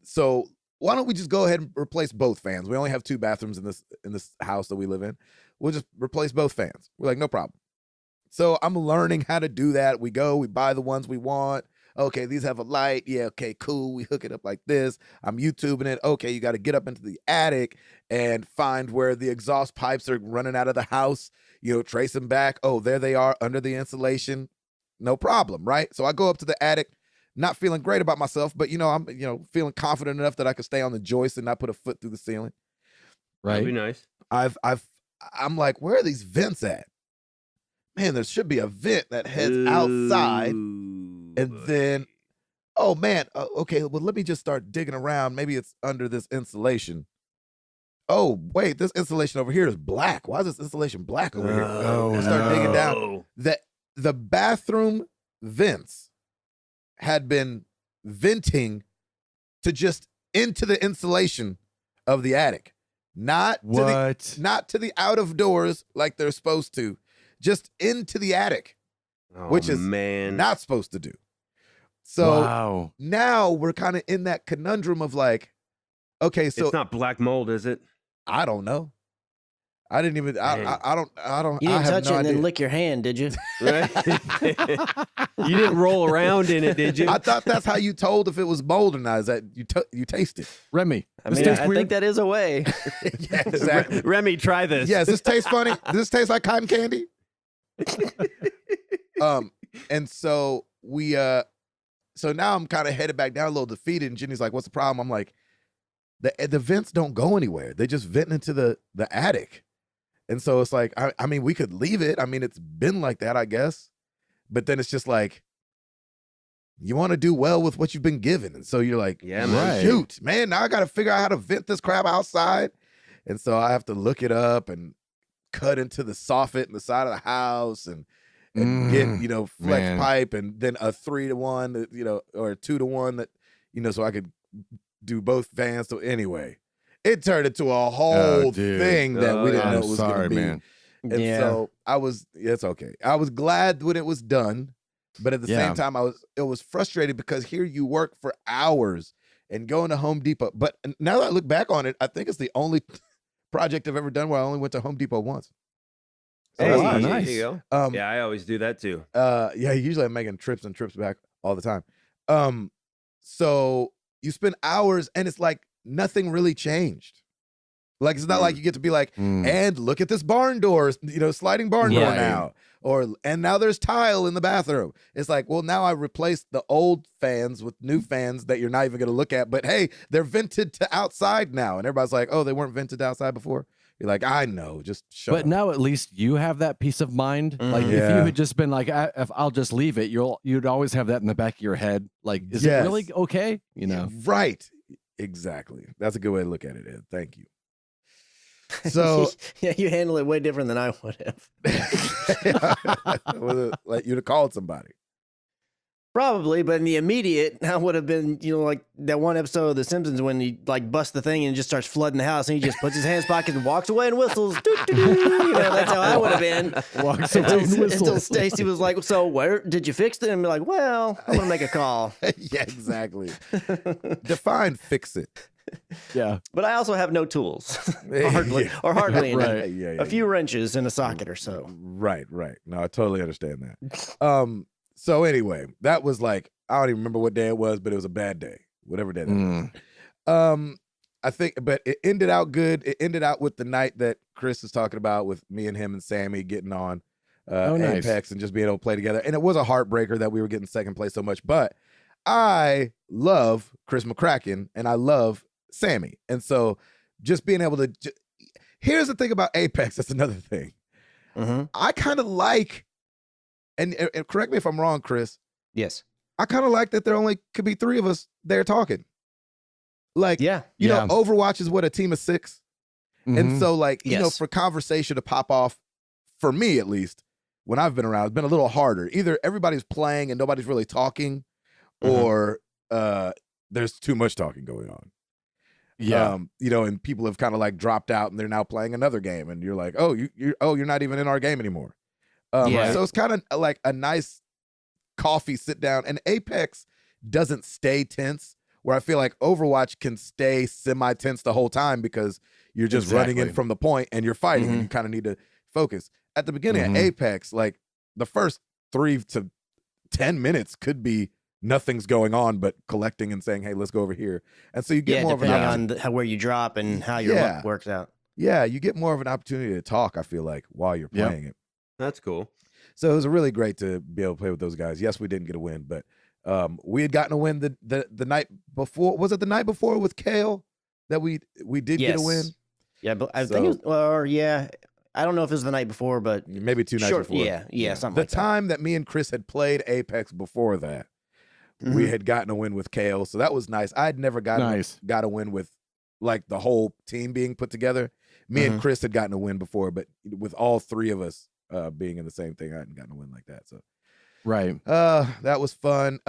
So why don't we just go ahead and replace both fans? We only have 2 bathrooms in this house that we live in. We'll just replace both fans. We're like, no problem. So I'm learning how to do that. We buy the ones we want. Okay, these have a light. Yeah, okay, cool. We hook it up like this. I'm YouTubing it. Okay, you got to get up into the attic and find where the exhaust pipes are running out of the house. Trace them back. Oh, there they are under the insulation. No problem, right? So I go up to the attic, not feeling great about myself, but I'm feeling confident enough that I can stay on the joist and not put a foot through the ceiling. Right. That'd be nice. I'm like, where are these vents at? Man, there should be a vent that heads outside. And then, oh man, okay, well, let me just start digging around. Maybe it's under this insulation. Oh, wait, this insulation over here is black. Why is this insulation black over here? And start digging down. The bathroom vents had been venting to just into the insulation of the attic. Not to the out of doors like they're supposed to. Just into the attic, which is not supposed to do. So now we're kind of in that conundrum of like, okay, so it's not black mold, is it? I don't know. I didn't even. I don't. You didn't touch it and then lick your hand, did you? Right? You didn't roll around in it, did you? I thought that's how you told if it was mold or not. Is that you taste it? Remy, I think that is a way. Yeah, exactly. Remy, try this. Yeah, does this taste funny? Does this taste like cotton candy? And so so now I'm kind of headed back down a little defeated, and Jenny's like, what's the problem? I'm like, the vents don't go anywhere. They just vent into the attic. And so it's like, I mean, we could leave it. I mean, it's been like that, I guess. But then it's just like, you want to do well with what you've been given. And so you're like, shoot, man, now I got to figure out how to vent this crap outside. And so I have to look it up and cut into the soffit in the side of the house and get, flex pipe and then a 3-to-1, or a 2-to-1 that, so I could do both fans. So anyway, it turned into a whole thing that we didn't know it was going to be. Man. And so it's okay. I was glad when it was done, but at the same time, it was frustrated because here you work for hours and going to Home Depot. But now that I look back on it, I think it's the only project I've ever done where I only went to Home Depot once. So nice. There you go. Yeah, I always do that too. Usually I'm making trips and trips back all the time. So you spend hours and it's like nothing really changed. Like, it's not like you get to be like, and look at this barn door, sliding barn door now. And now there's tile in the bathroom. It's like, well, now I replaced the old fans with new fans that you're not even going to look at. But hey, they're vented to outside now. And everybody's like, oh, they weren't vented to outside before? You're like, I know, just shut But up. now at least you have that peace of mind. Like if you Yeah. had just been like, if I'll just leave it, you'd always have that in the back of your head. Like, is it really Yes. okay? You know, Right. Exactly. That's a good way to look at it, Ed. Thank you. So yeah, you handle it way different than I would have. like you'd have called somebody. Probably, but in the immediate, I would have been, like that one episode of The Simpsons when he like busts the thing and just starts flooding the house, and he just puts his hands in his pocket and walks away and whistles. That's how I would have been. walks away and Until whistles. Stacy was like, "So where did you fix it?" And be like, "Well, I'm gonna make a call." Yeah, exactly. Define fix it. Yeah. But I also have no tools, hardly any. Right. Yeah, A few wrenches in a socket or so. Right. No, I totally understand that. So anyway, that was like, I don't even remember what day it was, but it was a bad day, whatever day that was. I think, but it ended out good. It ended out with the night that Chris is talking about, with me and him and Sammy getting on nice. Apex and just being able to play together. And it was a heartbreaker that we were getting second place so much, but I love Chris McCracken and I love Sammy. And so just being able to, here's the thing about Apex. That's another thing. I kind of like, and correct me if I'm wrong, Chris. Yes. I kind of like that there only could be 3 of us there talking. Like, you know, Overwatch is what, a team of 6? And so like, you know, for conversation to pop off, for me at least, when I've been around, it's been a little harder. Either everybody's playing and nobody's really talking, or there's too much talking going on. Yeah. You know, and people have kind of like dropped out and they're now playing another game, and you're like, oh, you're not even in our game anymore. So it's kind of like a nice coffee sit down, and Apex doesn't stay tense, where I feel like Overwatch can stay semi-tense the whole time because you're just running in from the point and you're fighting and you kind of need to focus. At the beginning of Apex, like the first 3 to 10 minutes could be nothing's going on but collecting and saying, hey, let's go over here. And so you get more of an depending on where you drop and how your luck works out. Yeah, you get more of an opportunity to talk, I feel like, while you're playing it. That's cool. So it was really great to be able to play with those guys. Yes, we didn't get a win, but we had gotten a win the night before. Was it the night before with Kale that we did get a win? Yeah, but I think it was, I don't know if it was the night before, but maybe 2 nights before. Yeah, something like that. The time that me and Chris had played Apex before that, we had gotten a win with Kale, so that was nice. I had never got a win with like the whole team being put together. Me and Chris had gotten a win before, but with all 3 of us being in the same thing, I hadn't gotten a win like that. So that was fun.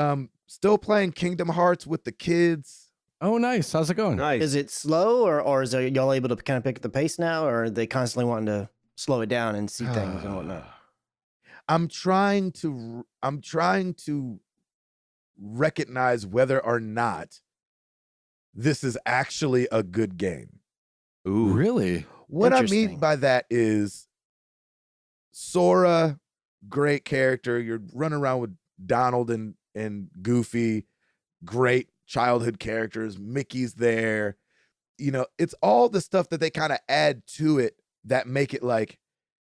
Still playing Kingdom Hearts with the kids. Oh, nice. How's it going? Nice. Is it slow, or is y'all able to kind of pick up the pace now, or are they constantly wanting to slow it down and see things and whatnot? I'm trying to recognize whether or not this is actually a good game. Ooh, really? What I mean by that is Sora, great character. You're running around with Donald and Goofy, great childhood characters. Mickey's there. You know, it's all the stuff that they kind of add to it that make it like,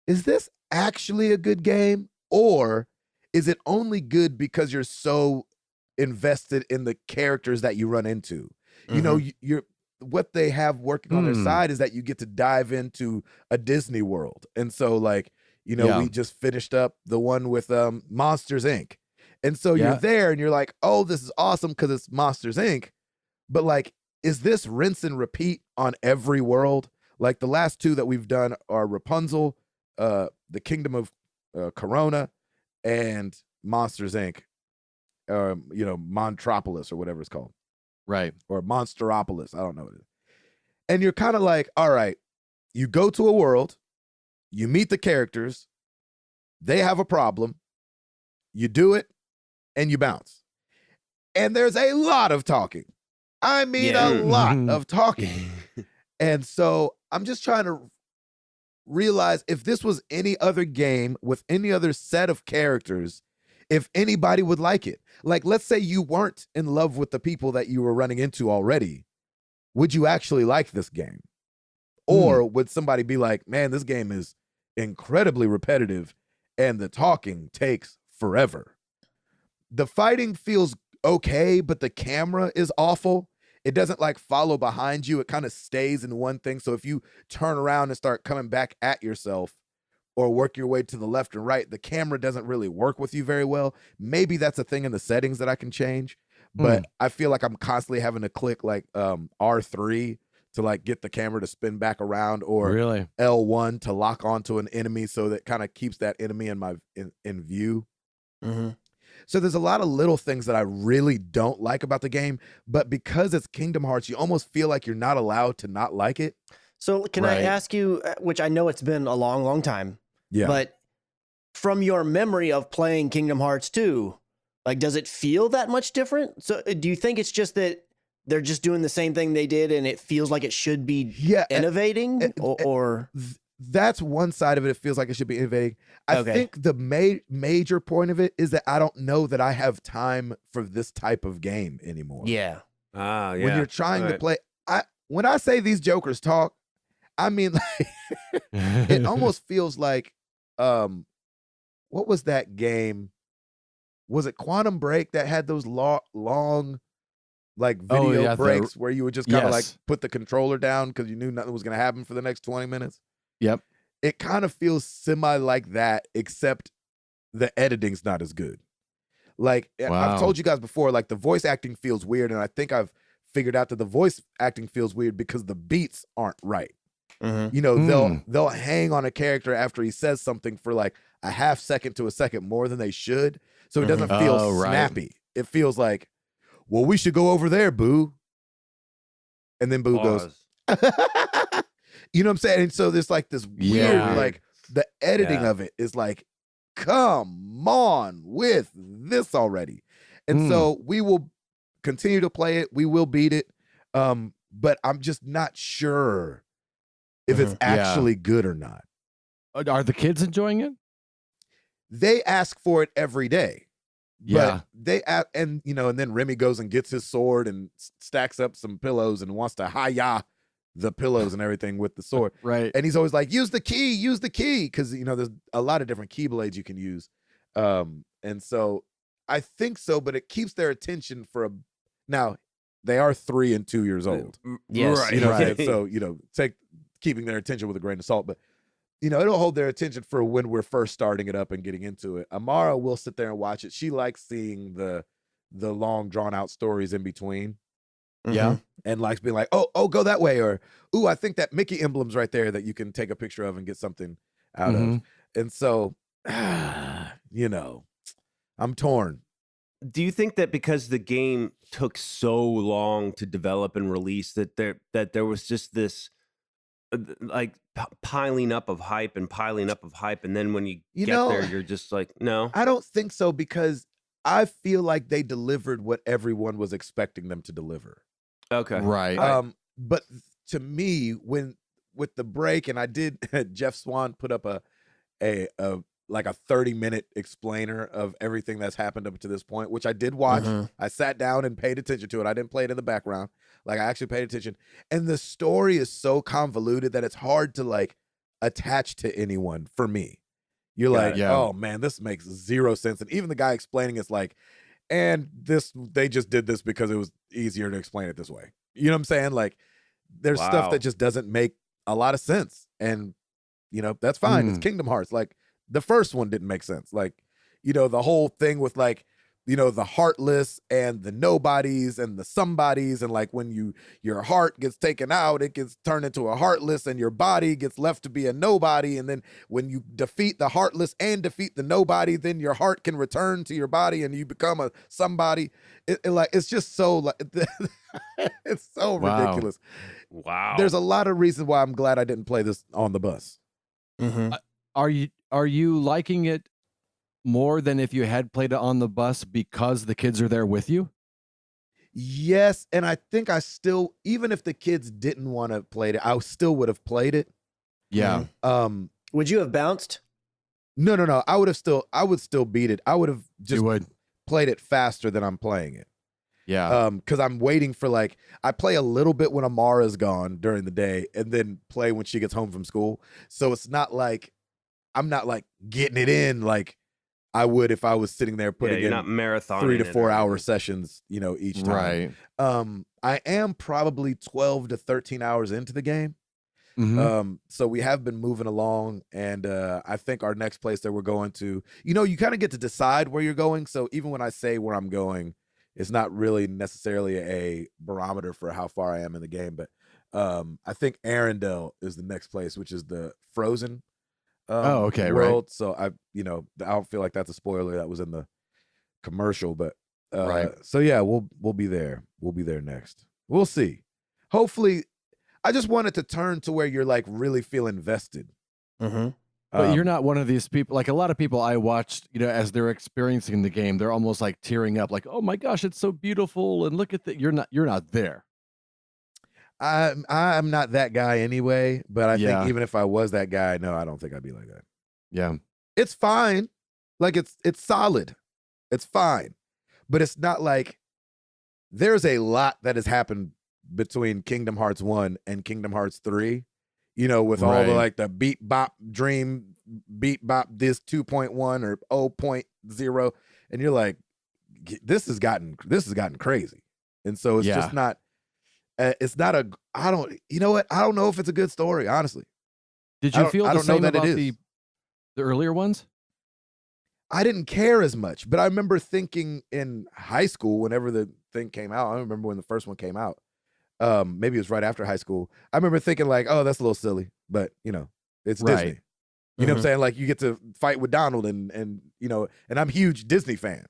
is this actually a good game? Or is it only good because you're so invested in the characters that you run into? You know, you're what they have working on their side is that you get to dive into a Disney world. And so like, you know, we just finished up the one with Monsters Inc. And so you're there and you're like, oh, this is awesome because it's Monsters Inc. But like, is this rinse and repeat on every world? Like the last 2 that we've done are Rapunzel, the Kingdom of Corona, and Monsters Inc. You know, Montropolis or whatever it's called. Right. Or Monsteropolis. I don't know what it is. And you're kind of like, all right, you go to a world, you meet the characters, they have a problem, you do it, and you bounce. And there's a lot of talking. I mean, a lot of talking. And so I'm just trying to realize if this was any other game with any other set of characters, if anybody would like it. Like, let's say you weren't in love with the people that you were running into already. Would you actually like this game? Or would somebody be like, man, this game is incredibly repetitive and the talking takes forever? The fighting feels okay, but the camera is awful. it doesn't like follow behind you. It kind of stays in one thing. So if you turn around and start coming back at yourself or work your way to the left and right, the camera doesn't really work with you very well. Maybe that's a thing in the settings that I can change, but I feel like I'm constantly having to click like R3 to like get the camera to spin back around, or Really? L1 to lock onto an enemy, so that kind of keeps that enemy in view. So there's a lot of little things that I really don't like about the game, but because it's Kingdom Hearts, you almost feel like you're not allowed to not like it. So can I ask you, which I know it's been a long, long time, but from your memory of playing Kingdom Hearts 2, like, does it feel that much different? So do you think it's just that they're just doing the same thing they did and it feels like it should be innovating? Or that's one side of it. It feels like it should be innovating. I think the major point of it is that I don't know that I have time for this type of game anymore. Yeah. When you're trying to play, when I say these jokers talk, I mean, like, it almost feels like, what was that game? Was it Quantum Break that had those long like video breaks where you would just kind of like put the controller down because you knew nothing was going to happen for the next 20 minutes? Yep. It kind of feels semi like that, except the editing's not as good. Like, I've told you guys before, like, the voice acting feels weird, and I think I've figured out that the voice acting feels weird because the beats aren't right. You know, they'll hang on a character after he says something for like a half second to a second more than they should, so it doesn't feel snappy. It feels like, well, we should go over there, Boo. And then Boo goes, you know what I'm saying? And so there's like this weird, like, the editing of it is like, come on with this already. And so we will continue to play it. We will beat it. But I'm just not sure if it's actually good or not. Are the kids enjoying it? They ask for it every day. But and you know, and then Remy goes and gets his sword and stacks up some pillows and wants to hi-ya the pillows and everything with the sword. Right. And he's always like, use the key, because you know, there's a lot of different keyblades you can use. And so I think so, but it keeps their attention for now they are 3 and 2 years old. Yes. Right. You know, and so, you know, keeping their attention with a grain of salt, but you know, it'll hold their attention for when we're first starting it up and getting into it. Amara will sit there and watch it. She likes seeing the long drawn out stories in between. Yeah. And likes being like, oh, go that way. Or, ooh, I think that Mickey emblem's right there that you can take a picture of and get something out of. And so, you know, I'm torn. Do you think that because the game took so long to develop and release that there was just this like piling up of hype, and then when you get there, you're just like, no, I don't think so, because I feel like they delivered what everyone was expecting them to deliver. Okay, right. But to me, with the break, and I did, Jeff Swan put up a 30-minute explainer of everything that's happened up to this point, which I did watch. I sat down and paid attention to it. I didn't play it in the background. Like, I actually paid attention. And the story is so convoluted that it's hard to like attach to anyone for me. You're like, oh man, this makes zero sense. And even the guy explaining it's like, and they just did this because it was easier to explain it this way. You know what I'm saying? Like, there's stuff that just doesn't make a lot of sense. And, you know, that's fine. It's Kingdom Hearts. Like, the first one didn't make sense. Like, you know, the whole thing with like, you know, the heartless and the nobodies and the somebodies, and like when your heart gets taken out, it gets turned into a heartless, and your body gets left to be a nobody. And then when you defeat the heartless and defeat the nobody, then your heart can return to your body and you become a somebody. It's just so like it's so ridiculous. Wow. There's a lot of reasons why I'm glad I didn't play this on the bus. Are you liking it more than if you had played it on the bus because the kids are there with you? Yes, and I think I still, even if the kids didn't want to play it, I still would have played it. Yeah. Would you have bounced? No. I would still beat it. I would have just played it faster than I'm playing it. Yeah. Because I'm waiting for, like, I play a little bit when Amara's gone during the day and then play when she gets home from school. So it's not like I'm not like getting it in like I would if I was sitting there putting you're in not marathoning 3 to 4 hour sessions, you know, each time. Right. I am probably 12 to 13 hours into the game. So we have been moving along, and I think our next place that we're going to, you kind of get to decide where you're going. So even when I say where I'm going, it's not really necessarily a barometer for how far I am in the game. But I think Arendelle is the next place, which is the Frozen world. Right. So I don't feel like that's a spoiler that was in the commercial, but right. So yeah, we'll be there. We'll be there next. We'll see. Hopefully, I just want it to turn to where you're like really feel invested. But you're not one of these people. Like a lot of people I watched, as they're experiencing the game, they're almost like tearing up, like, "Oh my gosh, it's so beautiful!" And look at that. You're not there. I'm not that guy anyway. But I Yeah. think even if I was that guy, no, I don't think I'd be like that. Yeah. It's fine. Like it's solid. It's fine. But it's not like there's a lot that has happened between Kingdom Hearts 1 and Kingdom Hearts 3. With all the like the beat bop dream, beat bop this 2.1 or 0.0, and you're like, this has gotten crazy. And so it's just not it's not a I don't know if it's a good story, honestly. Did you feel the same about the earlier ones? I didn't care as much, but I remember thinking in high school, whenever the thing came out, I don't remember when the first one came out. Maybe it was right after high school. I remember thinking like, oh, that's a little silly, but it's Disney. You know what I'm saying? Like you get to fight with Donald and and I'm a huge Disney fan.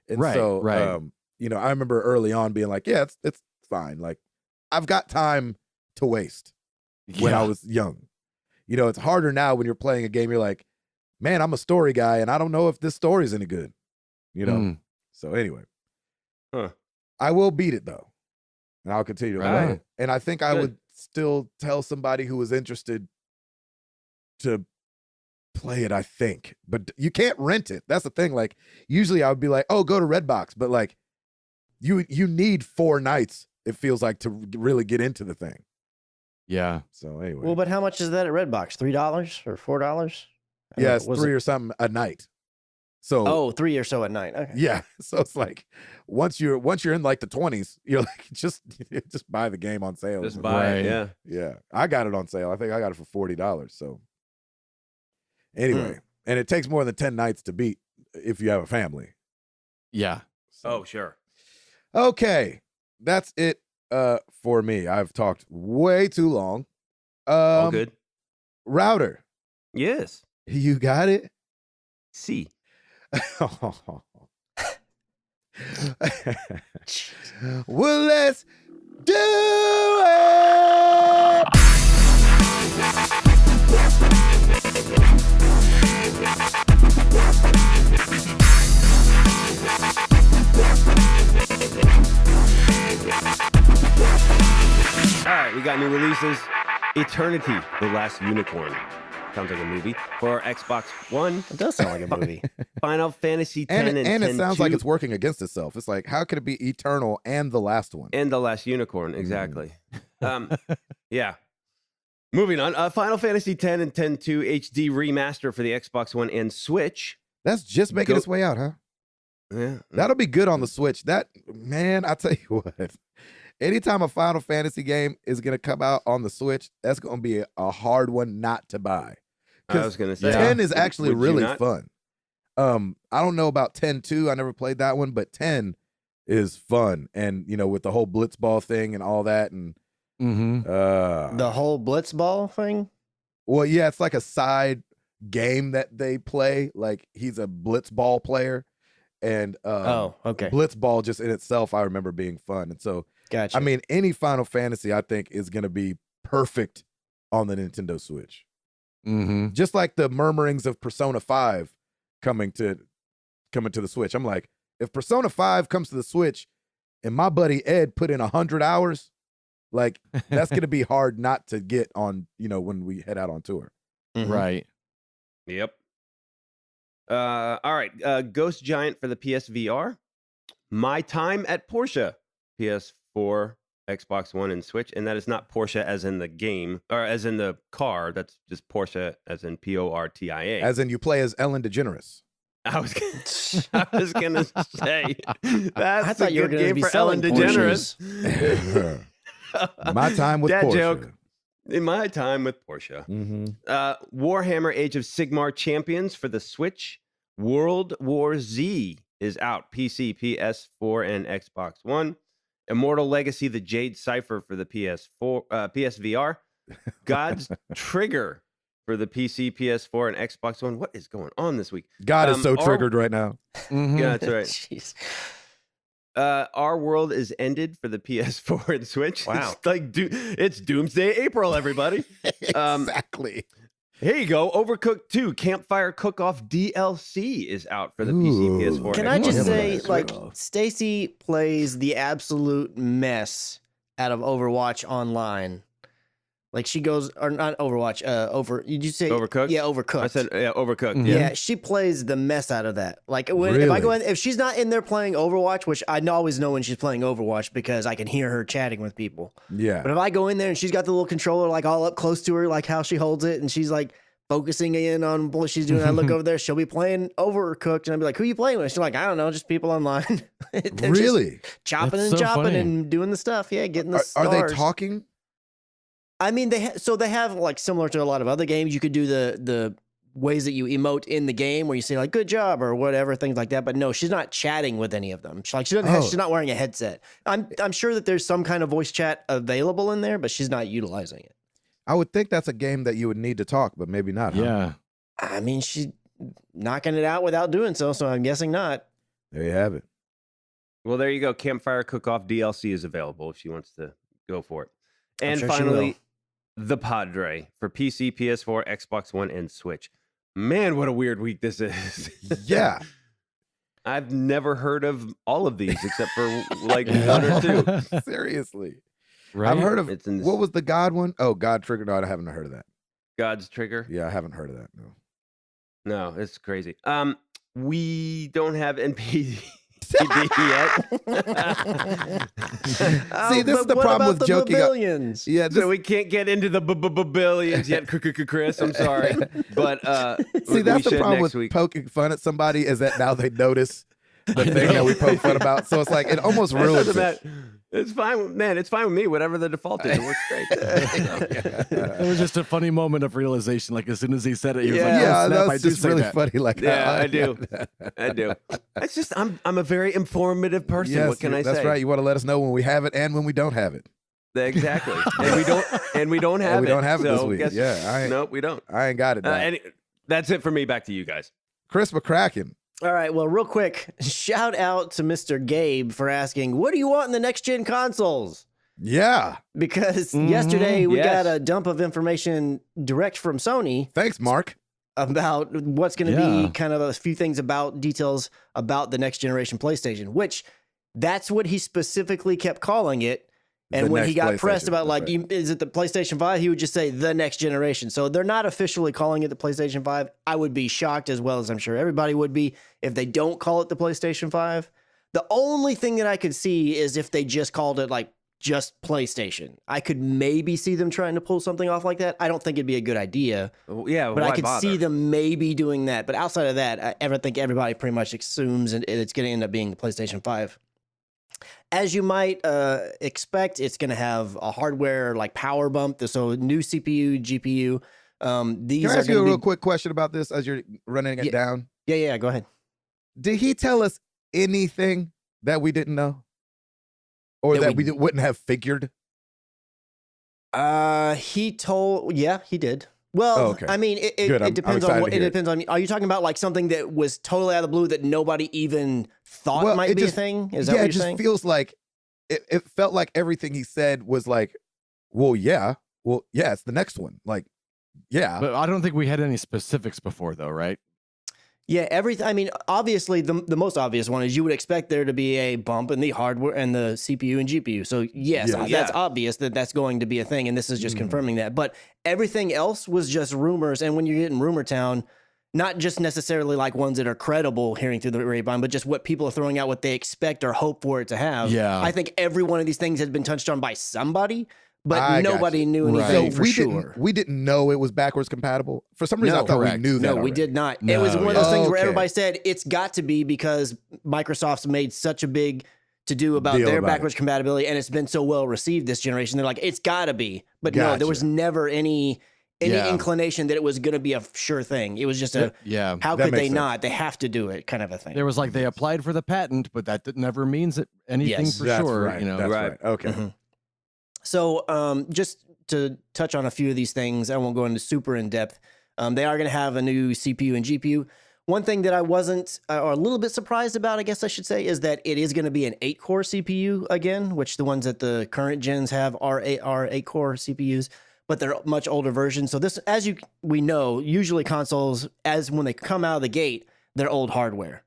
And so I remember early on being like, yeah, it's fine. Like I've got time to waste when I was young. It's harder now when you're playing a game, you're like, man, I'm a story guy and I don't know if this story is any good. So anyway. I will beat it though. And I'll continue to play it. And I think I would still tell somebody who was interested to play it, I think. But you can't rent it. That's the thing. Like, usually I would be like, oh, go to Redbox. But, like, you need 4 nights, it feels like, to really get into the thing. Yeah. So, anyway. Well, but how much is that at Redbox? $3 or $4? Yeah, it's 3 or something a night. So 3 or so at night. Okay. Yeah. So it's like once you're in like the 20s, you're like just buy the game on sale. Just buy it, yeah. Yeah. I got it on sale. I think I got it for $40. So anyway, and it takes more than 10 nights to beat if you have a family. Yeah. So. Oh, sure. Okay. That's it for me. I've talked way too long. All good. Router. Yes. You got it? See. Well, let's do it. All right, we got new releases. Eternity, The Last Unicorn. Sounds like a movie. For Xbox One. It does sound like a movie. Final Fantasy X and it sounds like it's working against itself. It's like, how could it be Eternal and the last one? And The Last Unicorn, exactly. Yeah. Moving on. Final Fantasy X and X-2 HD remaster for the Xbox One and Switch. That's just making its way out, huh? Yeah. That'll be good on the Switch. That, man, I tell you what. Anytime a Final Fantasy game is going to come out on the Switch, that's going to be a hard one not to buy. I was going to say 10 is actually really fun. I don't know about 10-2. I never played that one, but 10 is fun. And, with the whole Blitzball thing and all that. And the whole Blitzball thing? Well, yeah, it's like a side game that they play. Like he's a Blitzball player. And okay. Blitzball just in itself, I remember being fun. And so, gotcha. I mean, any Final Fantasy, I think, is going to be perfect on the Nintendo Switch. Just like the murmurings of Persona 5 coming to the Switch. I'm like, if Persona 5 comes to the Switch and my buddy Ed put in 100 hours, like that's going to be hard not to get on, when we head out on tour. Right. Yep. All right. Ghost Giant for the PSVR. My Time at Porsche. PS4, Xbox One, and Switch. And that is not Porsche as in the game, or as in the car. That's just Porsche as in Portia. As in you play as Ellen DeGeneres. I was gonna say that's I thought you were good gonna game be for Ellen selling DeGeneres. My time with Dad Porsche. joke. In my time with Porsche. Warhammer Age of Sigmar Champions for the Switch. World War Z is out. PC, PS4, and Xbox One. Immortal Legacy: The Jade Cipher for the PSVR. God's Trigger for the PC, PS4, and Xbox One. What is going on this week? God is so triggered right now. Yeah, that's right. Jeez. Our World is Ended for the PS4 and Switch. Wow. It's like it's Doomsday April, everybody. Exactly. Here you go. Overcooked 2 Campfire Cook-Off DLC is out for the PC, PS4. Can and I Xbox just One. say, like, Stacy plays the absolute mess out of Overwatch online. Like, she goes, or not Overwatch, did you say? Overcooked? Yeah, Overcooked. I said, yeah, Overcooked. Yeah. Yeah. she plays the mess out of that. Like, if I go in, if she's not in there playing Overwatch, which I always know when she's playing Overwatch because I can hear her chatting with people. Yeah. But if I go in there and she's got the little controller like all up close to her, like how she holds it, and she's like focusing in on what she's doing, I look over there, she'll be playing Overcooked, and I'll be like, "Who you playing with?" She's like, "I don't know, just people online." They're Really? just chopping That's and so chopping funny. and doing the stuff. Yeah, getting the Are stars. they talking? I mean, they have like similar to a lot of other games. You could do the ways that you emote in the game, where you say like "good job" or whatever, things like that. But no, she's not chatting with any of them. She's not wearing a headset. I'm sure that there's some kind of voice chat available in there, but she's not utilizing it. I would think that's a game that you would need to talk, but maybe not. Huh? Yeah. I mean, she's knocking it out without doing so I'm guessing not. There you have it. Well, there you go. Campfire Cook-Off DLC is available if she wants to go for it. And sure she finally, The Padre for PC, PS4, Xbox One, and Switch. Man, what a weird week this is. Yeah. I've never heard of all of these except for like one or two. Seriously. Right? I've heard of, It's in this- what was the God one? Oh, God Trigger. No, I haven't heard of that. God's Trigger. Yeah, I haven't heard of that. No. No, it's crazy. We don't have NPD yet. See, this is the problem with joking. Billions. Yeah, So we can't get into the billions yet, Chris. I'm sorry, but see, that's we the should problem next with week. poking fun at somebody is that now they notice the thing that we poke fun about. So it's like it almost That ruins doesn't it. matter. It's fine, man. It's fine with me. Whatever the default is, it works great. It was just a funny moment of realization. Like as soon as he said it, he was Yeah. like, Yeah, "Oh, snap, I that's do just say really that." funny. Like, Yeah, I do. I do. It's just I'm a very informative person. Yes, what can I say? that's right. You want to let us know when we have it and when we don't have it. Exactly. and we don't have And we it. don't have it this So week. guess- Yeah, Nope, we don't. I ain't got it. Doc. That's it for me. Back to you guys. Chris McCracken. All right, well, real quick, shout out to Mr. Gabe for asking, what do you want in the next gen consoles? Yeah. Because yesterday we Yes. got a dump of information direct from Sony Thanks, Mark. about what's going to Yeah. be kind of a few things about details about the next generation PlayStation, which that's what he specifically kept calling it. And The when he next got pressed PlayStation, about that's right. is it the PlayStation 5, he would just say the next generation. So they're not officially calling it the PlayStation 5. I would be shocked, as well as I'm sure everybody would be, if they don't call it the PlayStation 5. The only thing that I could see is if they just called it like just PlayStation. I could maybe see them trying to pull something off like that. I don't think it'd be a good idea, Yeah, but why I could bother? see them maybe doing that. But outside of that, I think everybody pretty much assumes it's going to end up being the PlayStation 5. As you might expect, it's going to have a hardware like power bump, so new CPU, GPU. These Can I are ask you a going to real be. quick question about this as you're running it Yeah. down? Yeah, go ahead. Did he tell us anything that we didn't know? Or That that we- we wouldn't have figured? He told. Yeah, he did. Well, Oh, okay. I mean, it Good. I'm depends on excited what. to It hear it. depends on. Are you talking about like something that was totally out of the blue that nobody even thought Well, might it be just- a thing? Is that Yeah, what it you're just saying? feels like it felt like everything he said was like, well, yeah, it's the next one. Like, yeah. But I don't think we had any specifics before, though, right? Yeah, everything. I mean, obviously, the most obvious one is you would expect there to be a bump in the hardware and the CPU and GPU. So yes, Yeah. that's obvious that that's going to be a thing, and this is just confirming that. But everything else was just rumors. And when you get in Rumor Town, not just necessarily like ones that are credible hearing through the grapevine, but just what people are throwing out, what they expect or hope for it to have. Yeah. I think every one of these things has been touched on by somebody. but I got nobody you. knew Right. anything So for sure. we didn't know it was backwards compatible. For some reason, No. I thought Correct. we knew that. No, we already. did not. No, It was one of those yeah. things where Okay. everybody said it's got to be because Microsoft's made such a big to do about Deal their about backwards compatibility, and it's been so well received this generation. They're like, it's got to be. But no, there was Gotcha. never any Yeah. inclination that it was going to be a sure thing. It was just a Yeah. how That could makes they sense. not? They have to do it, kind of a thing. There was like they applied for the patent, but that never means anything Yes. for That's sure. right. You know, That's Right. right. Okay. Mhm. So, just to touch on a few of these things, I won't go into super in depth. They are going to have a new CPU and GPU. One thing that I wasn't, or a little bit surprised about, I guess I should say, is that it is going to be an 8-core CPU again, which the ones that the current gens have are 8-core CPUs, but they're much older versions. So this, we know, usually consoles, as when they come out of the gate, they're old hardware.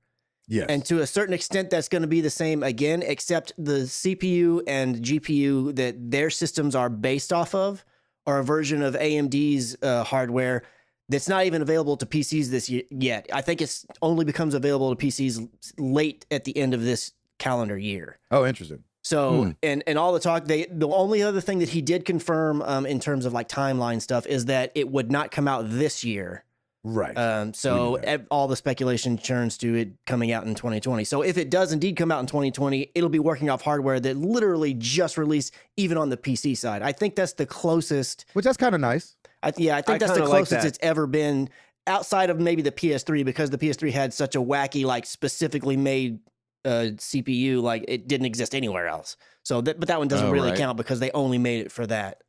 Yes. And to a certain extent, that's going to be the same again, except the CPU and GPU that their systems are based off of are a version of AMD's hardware that's not even available to PCs yet. I think it's only becomes available to PCs late at the end of this calendar year. Oh, interesting. So, and all the talk, the only other thing that he did confirm in terms of like timeline stuff is that it would not come out this year. Right. So We knew all the speculation turns to it coming out in 2020. So if it does indeed come out in 2020, it'll be working off hardware that literally just released even on the PC side. I think that's the closest. Which that's kind of nice. I think I that's the kinda like closest that. it's ever been outside of maybe the PS3 because the PS3 had such a wacky, like specifically made CPU, like it didn't exist anywhere else. So but that one doesn't Oh, really right. count because they only made it for that.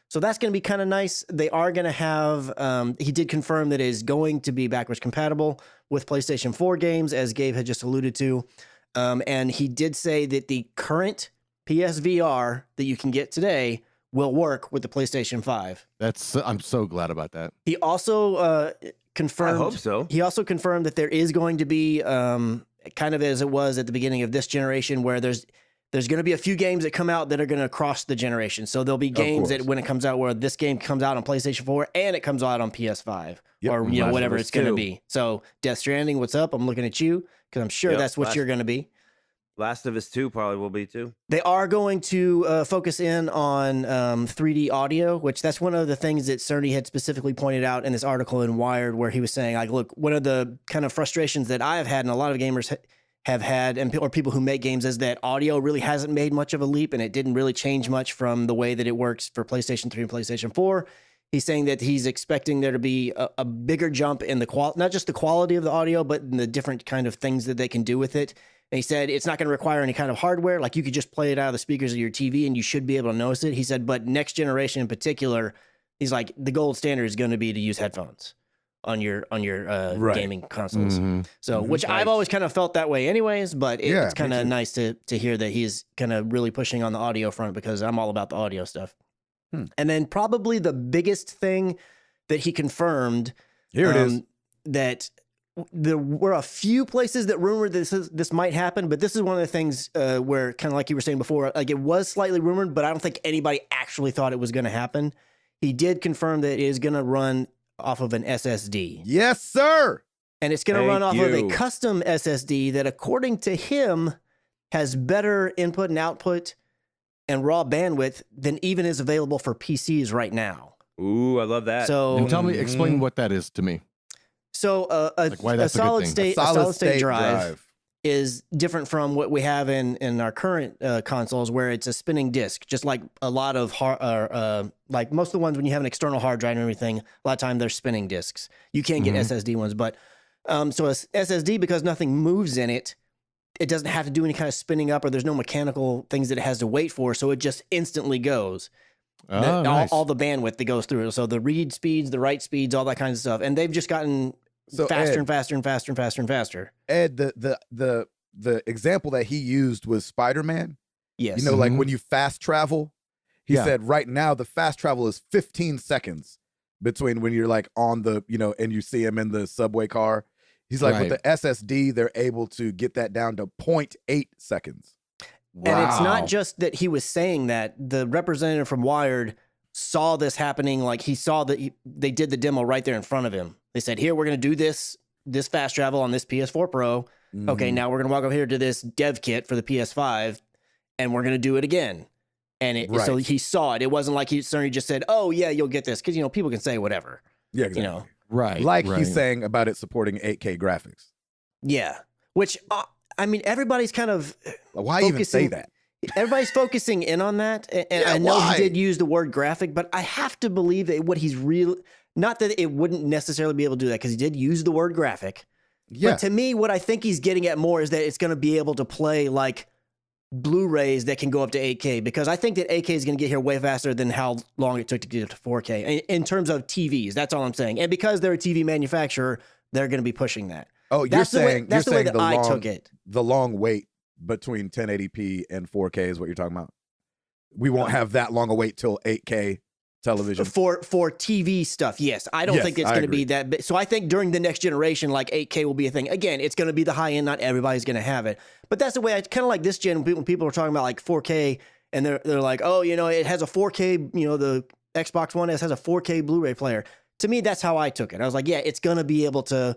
So that's going to be kind of nice. They are going to have, he did confirm that it is going to be backwards compatible with PlayStation 4 games, as Gabe had just alluded to. And he did say that the current PSVR that you can get today will work with the PlayStation 5. I'm so glad about that. He also confirmed. I hope so. He also confirmed that there is going to be, kind of as it was at the beginning of this generation, where there's going to be a few games that come out that are going to cross the generation. So there'll be games that course. when it comes out, where this game comes out on PlayStation 4 and it comes out on PS5 Yep. or Last of whatever Us it's going to 2. be. So Death Stranding, what's up? I'm looking at you because I'm sure Yep, that's what last- you're going to be. Last of Us 2 probably will be too. They are going to focus in on 3D audio, which that's one of the things that Cerny had specifically pointed out in this article in Wired, where he was saying, like, look, one of the kind of frustrations that I have had and a lot of gamers have had, or people who make games, is that audio really hasn't made much of a leap, and it didn't really change much from the way that it works for PlayStation 3 and PlayStation 4. He's saying that he's expecting there to be a bigger jump in the not just the quality of the audio, but in the different kind of things that they can do with it. And he said it's not going to require any kind of hardware. Like you could just play it out of the speakers of your TV and you should be able to notice it. He said, but next generation in particular, he's like, the gold standard is going to be to use headphones on your Right. gaming consoles. Mhm. So, Mhm. which I've Nice. always kind of felt that way anyways, but Yeah, it's kind me of too. nice to hear that he's kind of really pushing on the audio front because I'm all about the audio stuff. And then probably the biggest thing that he confirmed Here it is. that there were a few places that rumored this might happen, but this is one of the things where, kind of like you were saying before, like it was slightly rumored, but I don't think anybody actually thought it was going to happen. He did confirm that it is going to run off of an SSD, Yes, sir. and it's going to Thank run off of a you. custom SSD that, according to him, has better input and output and raw bandwidth than even is available for PCs right now. Ooh, I love that. So, And explain what that is to me. a Like, why that's a good solid thing. state, Solid state drive. is different from what we have in our current consoles, where it's a spinning disk. Just like a lot of like most of the ones when you have an external hard drive and everything, a lot of time they're spinning disks. You can get SSD ones, but so a SSD, because nothing moves in it, it doesn't have to do any kind of spinning up, or there's no mechanical things that it has to wait for, so it just instantly goes. Oh, nice. All the bandwidth that goes through it. So the read speeds, the write speeds, all that kind of stuff, and they've just gotten So faster Ed, and faster and faster and faster and faster. Ed, the example that he used was Spider-Man. Yes. You know, like Mhm. when you fast travel, he Yeah. said right now the fast travel is 15 seconds between when you're like on the, and you see him in the subway car. He's like, with Right. the SSD, they're able to get that down to 0.8 seconds. And it's Wow. not just that he was saying that. The representative from Wired saw this happening. Like he saw that they did the demo right there in front of him. They said, here, we're going to do this fast travel on this PS4 Pro. Okay, Mhm. now we're going to walk over here to this dev kit for the PS5 and we're going to do it again. And Right. so he saw it. It wasn't like Cerny just said, "Oh yeah, you'll get this," because people can say whatever. Yeah, exactly. You know, Right. Like right. he's saying about it supporting 8K graphics. yeah. Which everybody's kind of Why even say that? Everybody's focusing in on that, and Yeah, I know why? he did use the word graphic, but I have to believe that what he's real. Not that it wouldn't necessarily be able to do that, because he did use the word graphic. Yeah. But to me, what I think he's getting at more is that it's going to be able to play like Blu-rays that can go up to 8K, because I think that 8K is going to get here way faster than how long it took to get up to 4K in terms of TVs. That's all I'm saying. And because they're a TV manufacturer, they're going to be pushing that. Oh, you're That's saying the way that I took it. The long wait between 1080p and 4K is what you're talking about. We won't have that long a wait till 8K television for TV stuff. Yes, I don't think it's going to be that big. So I think during the next generation, like 8K will be a thing. Again, it's going to be the high end. Not everybody's going to have it, but that's the way. I kind of like this gen when people are talking about like 4K, and they're like, oh, it has a 4K. The Xbox One S has a 4K Blu-ray player. To me, that's how I took it. I was like, yeah, it's going to be able to.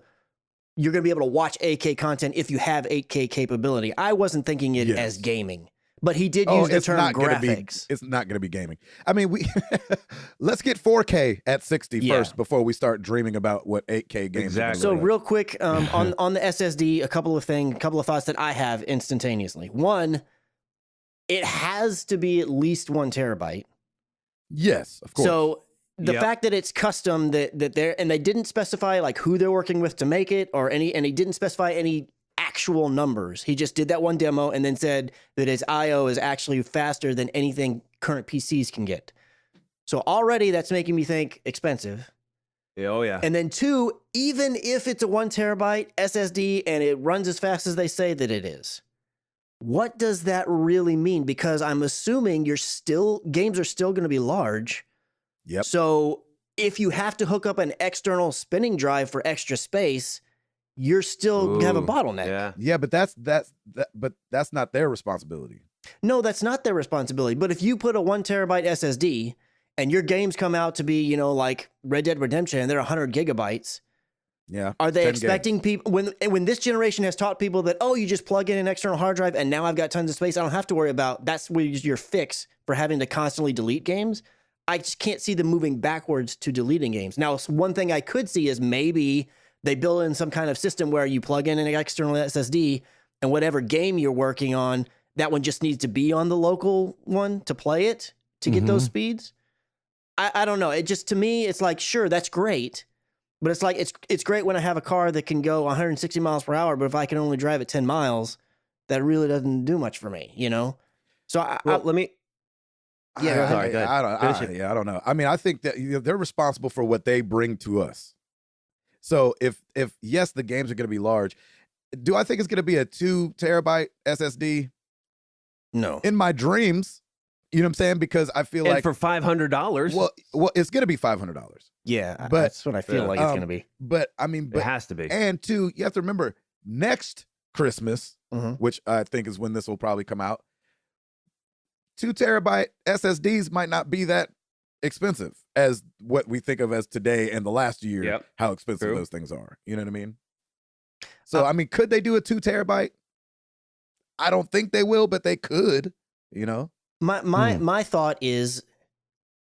You're going to be able to watch 8K content if you have 8K capability. I wasn't thinking it as gaming. But he did use the term graphics. It's not going to be gaming. I mean, let's get 4K at 60 first before we start dreaming about what 8K games. Exactly. So real quick, on the SSD, a couple of thoughts that I have instantaneously. One, it has to be at least 1 terabyte. Yes, of course. So the fact that it's custom, that they're, and they didn't specify like who they're working with to make it or any, and he didn't specify any actual numbers. He just did that one demo and then said that his IO is actually faster than anything current PCs can get. So already that's making me think expensive. Oh yeah. And then 2, even if it's a 1 terabyte SSD and it runs as fast as they say that it is, what does that really mean? Because I'm assuming games are still going to be large. Yep. So if you have to hook up an external spinning drive for extra space, you're still have a bottleneck. Yeah, but that's not their responsibility. No, that's not their responsibility. But if you put a 1 terabyte SSD and your games come out to be, like Red Dead Redemption and they're 100 gigabytes, are they expecting people when this generation has taught people that, you just plug in an external hard drive and now I've got tons of space, I don't have to worry about that's your fix for having to constantly delete games? I just can't see them moving backwards to deleting games. Now, one thing I could see is maybe they build in some kind of system where you plug in an external SSD and whatever game you're working on, that one just needs to be on the local one to play it to get those speeds. I don't know. It just, to me, it's like, sure, that's great. But it's like, it's great when I have a car that can go 160 miles per hour, but if I can only drive it 10 miles, that really doesn't do much for me, So let me. Yeah, go ahead. I don't know. I mean, I think that they're responsible for what they bring to us. So if yes, the games are going to be large. Do I think it's going to be a 2 terabyte SSD? No. In my dreams, you know what I'm saying? Because I feel like for $500. Well, it's going to be $500. Yeah, but that's what I feel like it's going to be. But I mean, it has to be. And 2, you have to remember next Christmas, which I think is when this will probably come out. 2 terabyte SSDs might not be that expensive as what we think of as today and the last year, how expensive those things are. You know what I mean? So, I mean, could they do a 2 terabyte? I don't think they will, but they could, My thought is,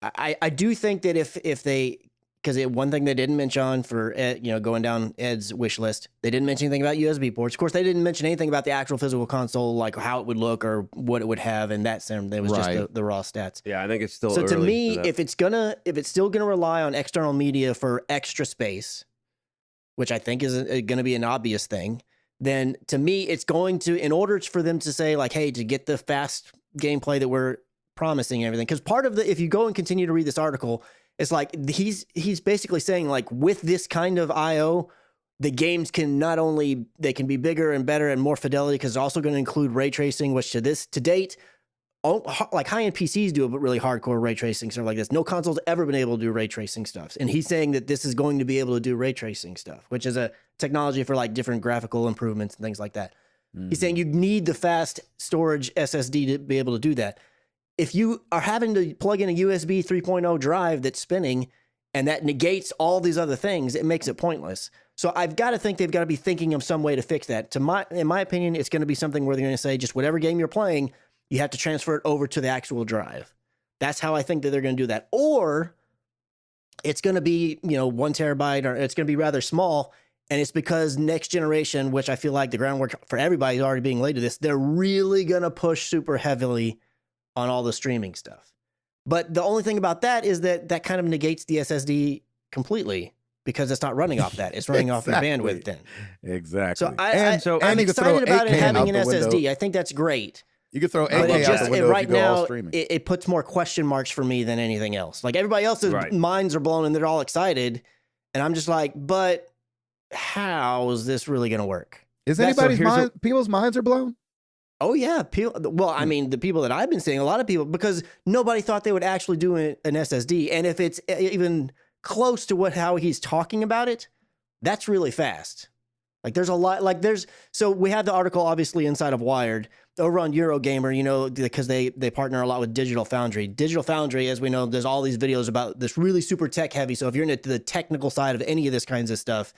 I do think that if they, because one thing they didn't mention for going down Ed's wish list, they didn't mention anything about USB ports. Of course, they didn't mention anything about the actual physical console, like how it would look or what it would have in that sense. It was just the raw stats. Yeah, I think it's still so. Early To me, if it's still gonna rely on external media for extra space, which I think is going to be an obvious thing, then to me, it's going to, in order for them to say like, hey, to get the fast gameplay that we're promising and everything, because part of if you go and continue to read this article, it's like he's basically saying like with this kind of IO, the games can they can be bigger and better and more fidelity, because it's also going to include ray tracing, which to date, like high-end PCs do a really hardcore ray tracing stuff like this. No console's ever been able to do ray tracing stuff. And he's saying that this is going to be able to do ray tracing stuff, which is a technology for like different graphical improvements and things like that. He's saying you need the fast storage SSD to be able to do that. If you are having to plug in a USB 3.0 drive that's spinning and that negates all these other things, it makes it pointless. So I've got to think they've got to be thinking of some way to fix that. In my opinion, it's going to be something where they're going to say just whatever game you're playing, You have to transfer it over to the actual drive. That's how I think that they're going to do that. Or it's going to be, 1 terabyte, or it's going to be rather small. And it's because next generation, which I feel like the groundwork for everybody is already being laid to this, they're really going to push super heavily on all the streaming stuff. But the only thing about that is that kind of negates the SSD completely, because it's not running off that. It's running off your bandwidth then. Exactly. So I'm excited about it having an SSD. I think that's great. You could throw 8K out the window right if you go all now, streaming. it puts more question marks for me than anything else. Like everybody else's minds are blown and they're all excited. And I'm just like, but how is this really going to work? Is people's minds are blown? Oh, yeah. Well, I mean, the people that I've been seeing, a lot of people, because nobody thought they would actually do an SSD. And if it's even close to how he's talking about it, that's really fast. Like there's a lot, so we have the article obviously inside of Wired over on Eurogamer, because they partner a lot with Digital Foundry. Digital Foundry, as we know, there's all these videos about this really super tech heavy. So if you're into the technical side of any of this kinds of stuff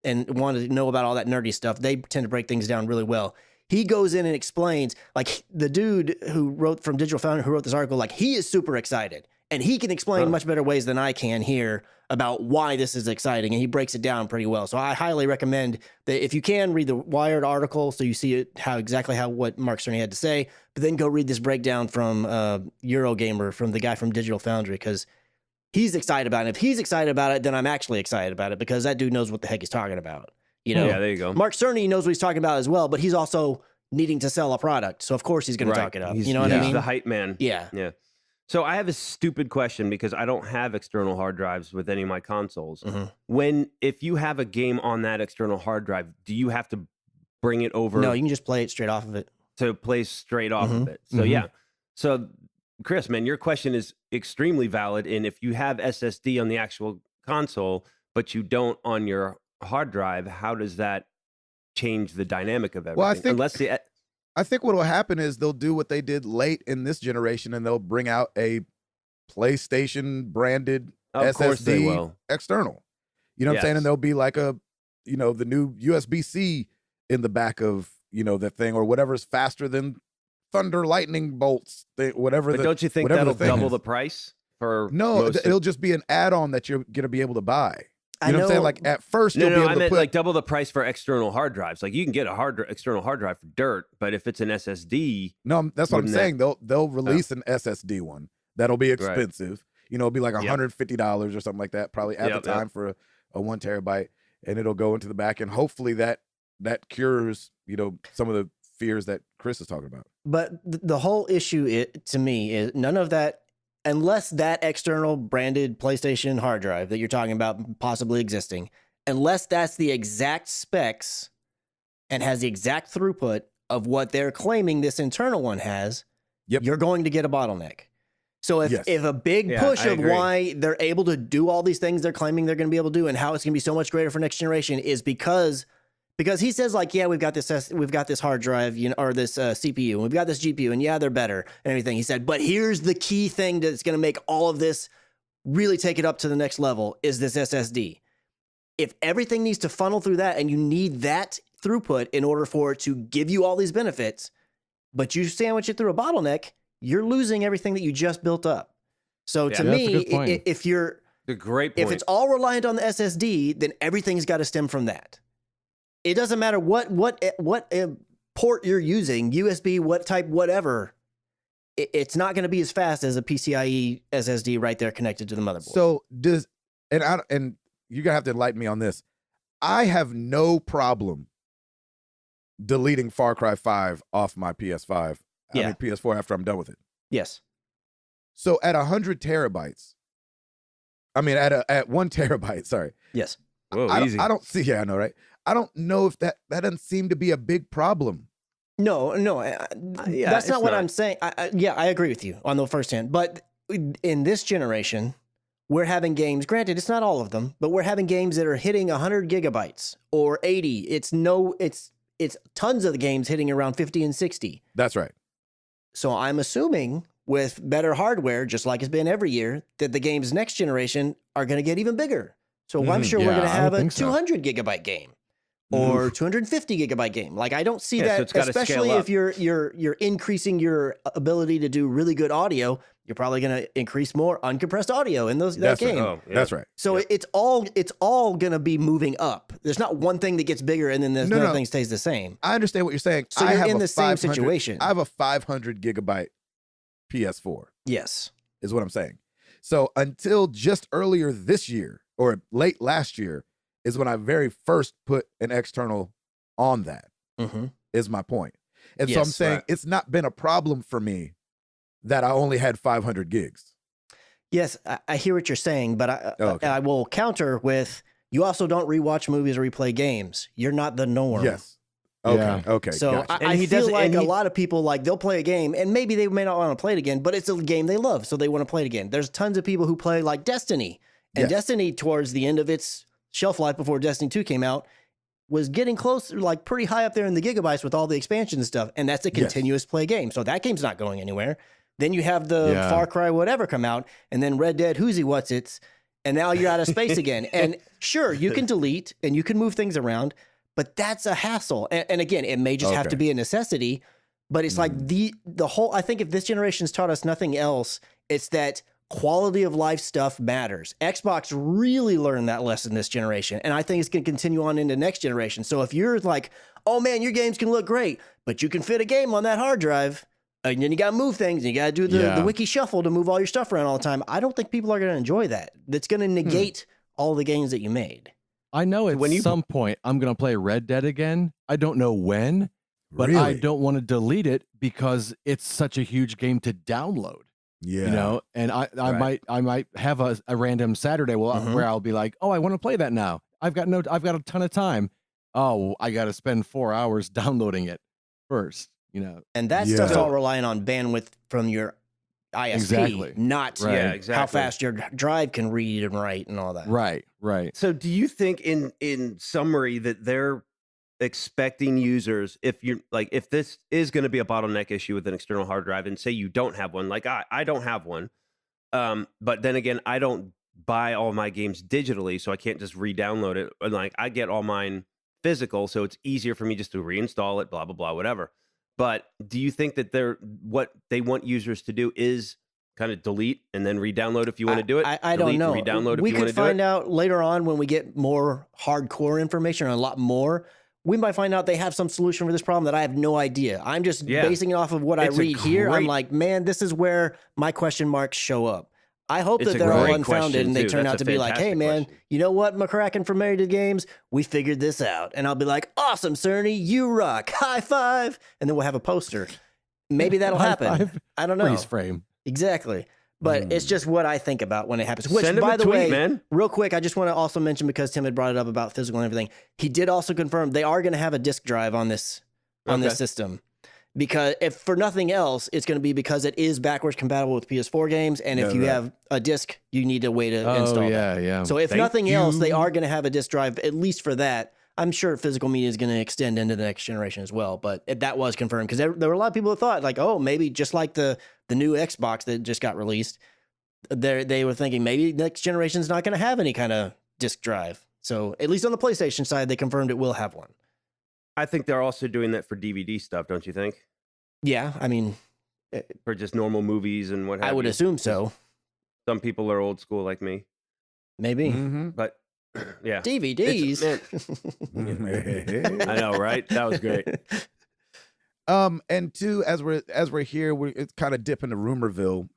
and want to know about all that nerdy stuff, they tend to break things down really well. He goes in and explains, like the dude who wrote from Digital Foundry, who wrote this article, like he is super excited and he can explain much better ways than I can here about why this is exciting. And he breaks it down pretty well. So I highly recommend that if you can read the Wired article, so you see it, exactly what Mark Cerny had to say, but then go read this breakdown from Eurogamer, from the guy from Digital Foundry, because he's excited about it. If he's excited about it, then I'm actually excited about it, because that dude knows what the heck he's talking about. Yeah, there you go. Mark Cerny knows what he's talking about as well, but he's also needing to sell a product. So of course he's going to talk it up. You know what I mean? He's the hype man. Yeah. Yeah. So I have a stupid question, because I don't have external hard drives with any of my consoles. Mm-hmm. If you have a game on that external hard drive, do you have to bring it over? No, you can just play it straight off of it. To play straight off of it. So yeah. So Chris, man, your question is extremely valid. And if you have SSD on the actual console, but you don't on your hard drive, how does that change the dynamic of everything? Well, I think what will happen is they'll do what they did late in this generation, and they'll bring out a PlayStation branded SSD external. You know what I'm saying? And there'll be like the new USB-C in the back of, that thing, or whatever's faster than thunder lightning bolts, whatever. But don't you think that'll double the price for? No, it'll just be an add-on that you're going to be able to buy. You know what I'm saying? Like at first, you'll be able to put like double the price for external hard drives. Like you can get a external hard drive for dirt, but if it's an SSD, no, that's what I'm saying. They'll release an SSD one that'll be expensive. It'll be like $150 or something like that, probably at the time for a 1 terabyte, and it'll go into the back, and hopefully that cures some of the fears that Chris is talking about. But the whole issue to me is none of that. Unless that external branded PlayStation hard drive that you're talking about possibly existing, unless that's the exact specs and has the exact throughput of what they're claiming this internal one has, you're going to get a bottleneck. So if a big push of why they're able to do all these things they're claiming they're going to be able to do, and how it's going to be so much greater for next generation, is because he says, like, we've got this hard drive, or this CPU, and we've got this GPU, and they're better and everything. He said, but here's the key thing that's going to make all of this really take it up to the next level is this SSD. If everything needs to funnel through that, and you need that throughput in order for it to give you all these benefits, but you sandwich it through a bottleneck, you're losing everything that you just built up. So to me, if it's all reliant on the SSD, then everything's got to stem from that. It doesn't matter what port you're using, USB, what type, whatever. It's not going to be as fast as a PCIe SSD right there connected to the motherboard. So and you're gonna have to enlighten me on this. I have no problem deleting Far Cry 5 off my PS5. I mean PS4 after I'm done with it. Yes. So at 100 terabytes, at 1 terabyte. Sorry. Yes. Whoa, easy. I don't see. Yeah, I know, right? I don't know if that doesn't seem to be a big problem. No, that's not what I'm saying. I agree with you on the first hand. But in this generation, we're having games, granted, it's not all of them, but we're having games that are hitting 100 gigabytes or 80. It's tons of the games hitting around 50 and 60. That's right. So I'm assuming with better hardware, just like it's been every year, that the games next generation are going to get even bigger. So I'm sure we're going to have a 200 gigabyte game. or 250 gigabyte game. Like I don't see Yeah, so that, it's gotta scale especially up. if you're increasing your ability to do really good audio. You're probably going to increase more uncompressed audio in that That's game. right. Oh, yeah. That's right. So it's all going to be moving up. There's not one thing that gets bigger and then there's another thing stays the same. I understand what you're saying. So I you're have in a the same 500 situation. I have a 500 gigabyte PS4. Yes. Is what I'm saying. So until just earlier this year or late last year is when I very first put an external on that. Is my point. And so I'm saying it's not been a problem for me that I only had 500 gigs. Yes, I hear what you're saying, but I will counter with you also don't rewatch movies or replay games. You're not the norm. Yes. Okay. Yeah. Okay. So gotcha. I feel like a lot of people, like, they'll play a game and maybe they may not want to play it again, but it's a game they love, so they want to play it again. There's tons of people who play like Destiny, and Destiny towards the end of its shelf life before Destiny 2 came out was getting close, like pretty high up there in the gigabytes with all the expansions and stuff, and that's a continuous play game. So that game's not going anywhere. Then you have the Far Cry whatever come out, and then Red Dead who's what's it's, and now you're out of space again. And sure, you can delete and you can move things around, but that's a hassle. And again, it may just have to be a necessity, but it's like the whole, I think if this generation's taught us nothing else, it's that quality of life stuff matters. Xbox really learned that lesson this generation, and I think it's going to continue on into next generation. So if you're like, oh man, your games can look great, but you can fit a game on that hard drive, and then you got to move things, and you got to do the wiki shuffle to move all your stuff around all the time. I don't think people are going to enjoy that. That's going to negate all the games that you made. I know at some point I'm going to play Red Dead again. I don't know when, but I don't want to delete it because it's such a huge game to download. Yeah. You know, and I might have a random Saturday where I'll be like, oh, I want to play that now. I've got a ton of time. Oh, I got to spend 4 hours downloading it first, you know. And that stuff's all relying on bandwidth from your ISP, not how fast your drive can read and write and all that. Right. So do you think in summary that they're expecting users, if this is going to be a bottleneck issue with an external hard drive, and say you don't have one, like I don't have one, but then again, I don't buy all my games digitally, so I can't just re-download it. Like I get all mine physical, so it's easier for me just to reinstall it, blah blah blah, whatever. But do you think that what they want users to do is kind of delete and then re-download if you want to do it? I don't know. Re-download if we you want to do it. We could find out later on when we get more hardcore information, or a lot more. We might find out they have some solution for this problem that I have no idea. I'm just basing it off of what I read here. I'm like, man, this is where my question marks show up. I hope that they're all unfounded and they turn out to be like, hey, man, you know what, McCracken from Married to Games? We figured this out. And I'll be like, awesome, Cerny, you rock. High five. And then we'll have a poster. Maybe that'll happen. I don't know. Freeze frame. Exactly. But it's just what I think about when it happens. Which, Send him by a the tweet, way, man. Real quick, I just want to also mention, because Tim had brought it up about physical and everything, he did also confirm they are going to have a disk drive on this system. Because if for nothing else, it's going to be because it is backwards compatible with PS4 games, and if you have a disc, you need a way to install that. Yeah. So if nothing else, they are going to have a disk drive, at least for that. I'm sure physical media is going to extend into the next generation as well, but that was confirmed, because there were a lot of people that thought, like, oh, maybe just like the new Xbox that just got released, they were thinking maybe next generation's not going to have any kind of disk drive. So at least on the PlayStation side, they confirmed it will have one. I think they're also doing that for DVD stuff, don't you think? Yeah, I mean, for just normal movies and what have you. I would assume so. Some people are old school like me. Maybe. But yeah. DVDs. I know, right? That was great. And two, as we're here, it's kind of dipping to Rumorville.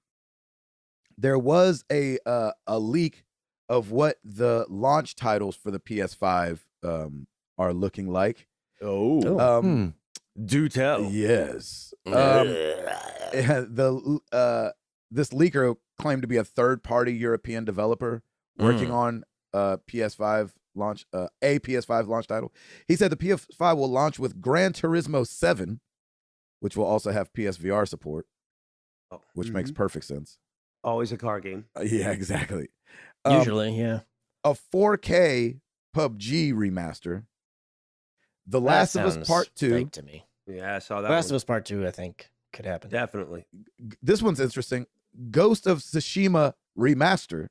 There was a leak of what the launch titles for the PS5 are looking like. Do tell. Yes. This leaker claimed to be a third-party European developer working on PS5 launch, a PS5 launch title. He said the PS5 will launch with Gran Turismo 7, which will also have PSVR support, which makes perfect sense. Always a car game. Yeah, exactly. Usually, yeah. A 4K PUBG remaster. The Last of Us Part 2. Fake to me. Yeah, I saw that. Last of Us Part 2, I think, could happen. Definitely. This one's interesting. Ghost of Tsushima remaster.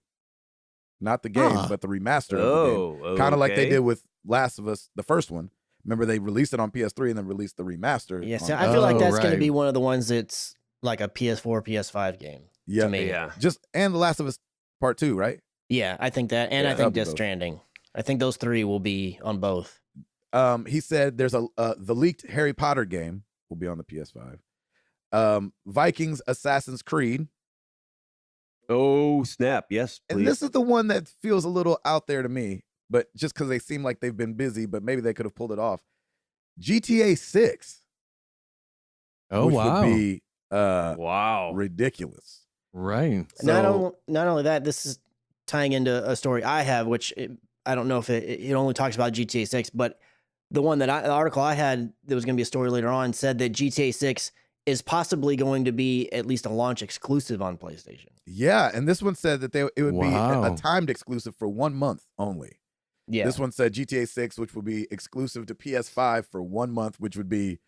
Not the game, but the remaster of the game. Kind of like they did with Last of Us, the first one. Remember, they released it on PS3 and then released the remaster. Yeah, on- so I feel like that's going to right. be one of the ones that's like a PS4, PS5 game. yeah, to me. Yeah. and The Last of Us Part 2, right? Yeah, I think that, and Yeah, I that'll think be Death both. Stranding. I think those three will be on both. He said there's the leaked Harry Potter game will be on the PS5. Vikings Assassin's Creed. Oh, snap. Yes, please. And this is the one that feels a little out there to me, but just because they seem like they've been busy, but maybe they could have pulled it off. GTA 6, Oh, which wow. would be wow. ridiculous. Right. So, Not only that, this is tying into a story I have, which I don't know if it only talks about GTA 6, but the one that the article I had that was going to be a story later on said that GTA 6 is possibly going to be at least a launch exclusive on PlayStation. yeah, and this one said that it would be Wow. a timed exclusive for 1 month only. Yeah. This one said GTA 6, which will be exclusive to PS5 for 1 month, which would be,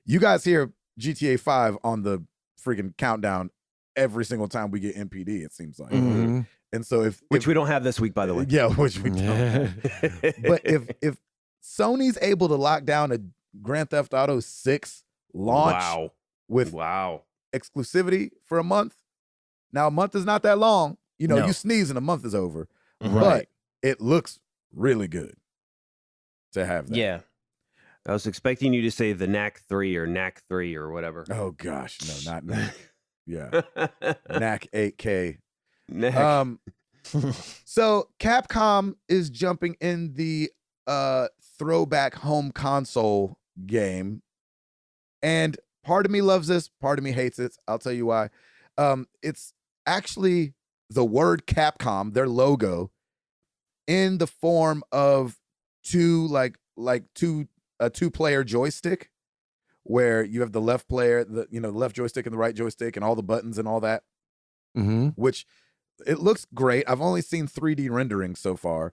you guys hear GTA 5 on the freaking countdown every single time we get MPD, it seems like. Mhm. And so Which we don't have this week, by the way. yeah, which we don't. But if Sony's able to lock down a Grand Theft Auto 6 launch with wow. exclusivity for a month, now a month is not that long. You know, No. you sneeze and a month is over. Mhm. But it looks really good to have that. Yeah. I was expecting you to say the NAC 3 or NAC 3 or whatever. Oh gosh, no, not NAC. Yeah, NAC 8K. NAC. So Capcom is jumping in the throwback home console game, and part of me loves this, part of me hates it. I'll tell you why. It's actually the word Capcom, their logo, in the form of a two-player joystick, where you have the left player, the left joystick and the right joystick, and all the buttons and all that. Mhm. Which it looks great. I've only seen 3D renderings so far,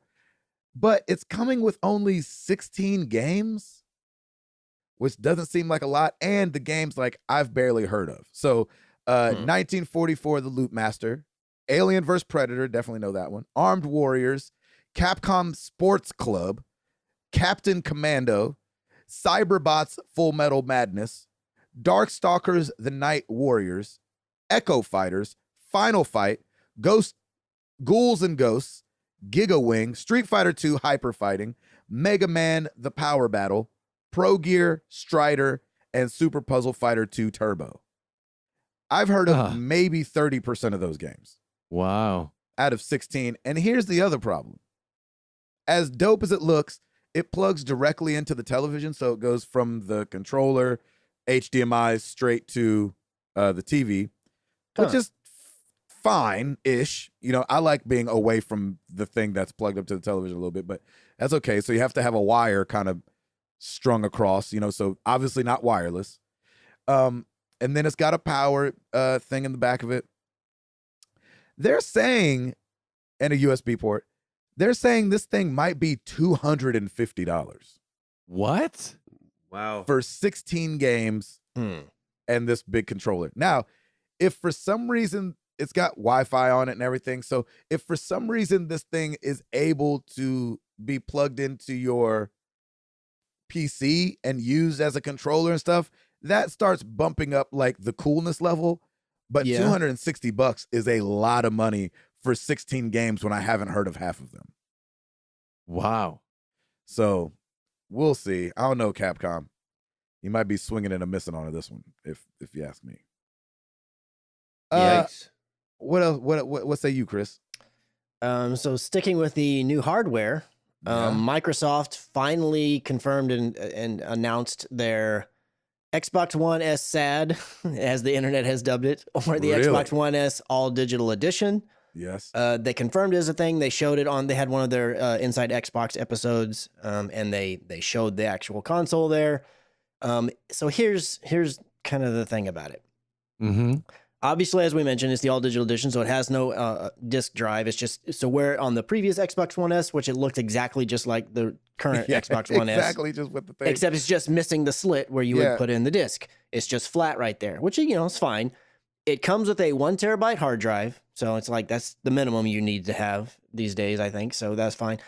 but it's coming with only 16 games, which doesn't seem like a lot. And the games like I've barely heard of. So 1944, The Loot Master, Alien vs. Predator, definitely know that one. Armed Warriors, Capcom Sports Club, Captain Commando, Cyberbots Full Metal Madness, Darkstalkers The Night Warriors, Echo Fighters, Final Fight, Ghouls and Ghosts, Giga Wing, Street Fighter 2 Hyper Fighting, Mega Man The Power Battle, Pro Gear, Strider, and Super Puzzle Fighter 2 Turbo. I've heard of maybe 30% of those games Wow. out of 16. And here's the other problem. As dope as it looks, it plugs directly into the television, so it goes from the controller, HDMI, straight to the TV, which is fine-ish. I like being away from the thing that's plugged up to the television a little bit, but that's okay. So you have to have a wire kind of strung across, so obviously not wireless. And then it's got a power thing in the back of it. They're saying, and a USB port, they're saying this thing might be $250 What? Wow. for 16 games and this big controller. Now, if for some reason it's got Wi-Fi on it and everything, so if for some reason this thing is able to be plugged into your PC and used as a controller and stuff, that starts bumping up like the coolness level. But Yeah. $260 is a lot of money for 16 games when I haven't heard of half of them. Wow. So we'll see. I don't know, Capcom. You might be swinging and a missing on this one, if you ask me. Yikes. What else? What say you, Chris? So sticking with the new hardware, Yeah. Microsoft finally confirmed and announced their Xbox One S SAD, as the internet has dubbed it, or the Really? Xbox One S All Digital Edition. Yes. They confirmed it as a thing. They showed it on. They had one of their Inside Xbox episodes, and they showed the actual console there. So here's kind of the thing about it. Mm-hmm. Obviously, as we mentioned, it's the all digital edition, so it has no disk drive. It's just so where on the previous Xbox One S, which it looked exactly just like the current Xbox One S, exactly, just with the thing. except it's just missing the slit where you Yeah. would put in the disc. It's just flat right there, which is fine. It comes with a 1 terabyte hard drive, so it's like that's the minimum you need to have these days, I think. So that's fine.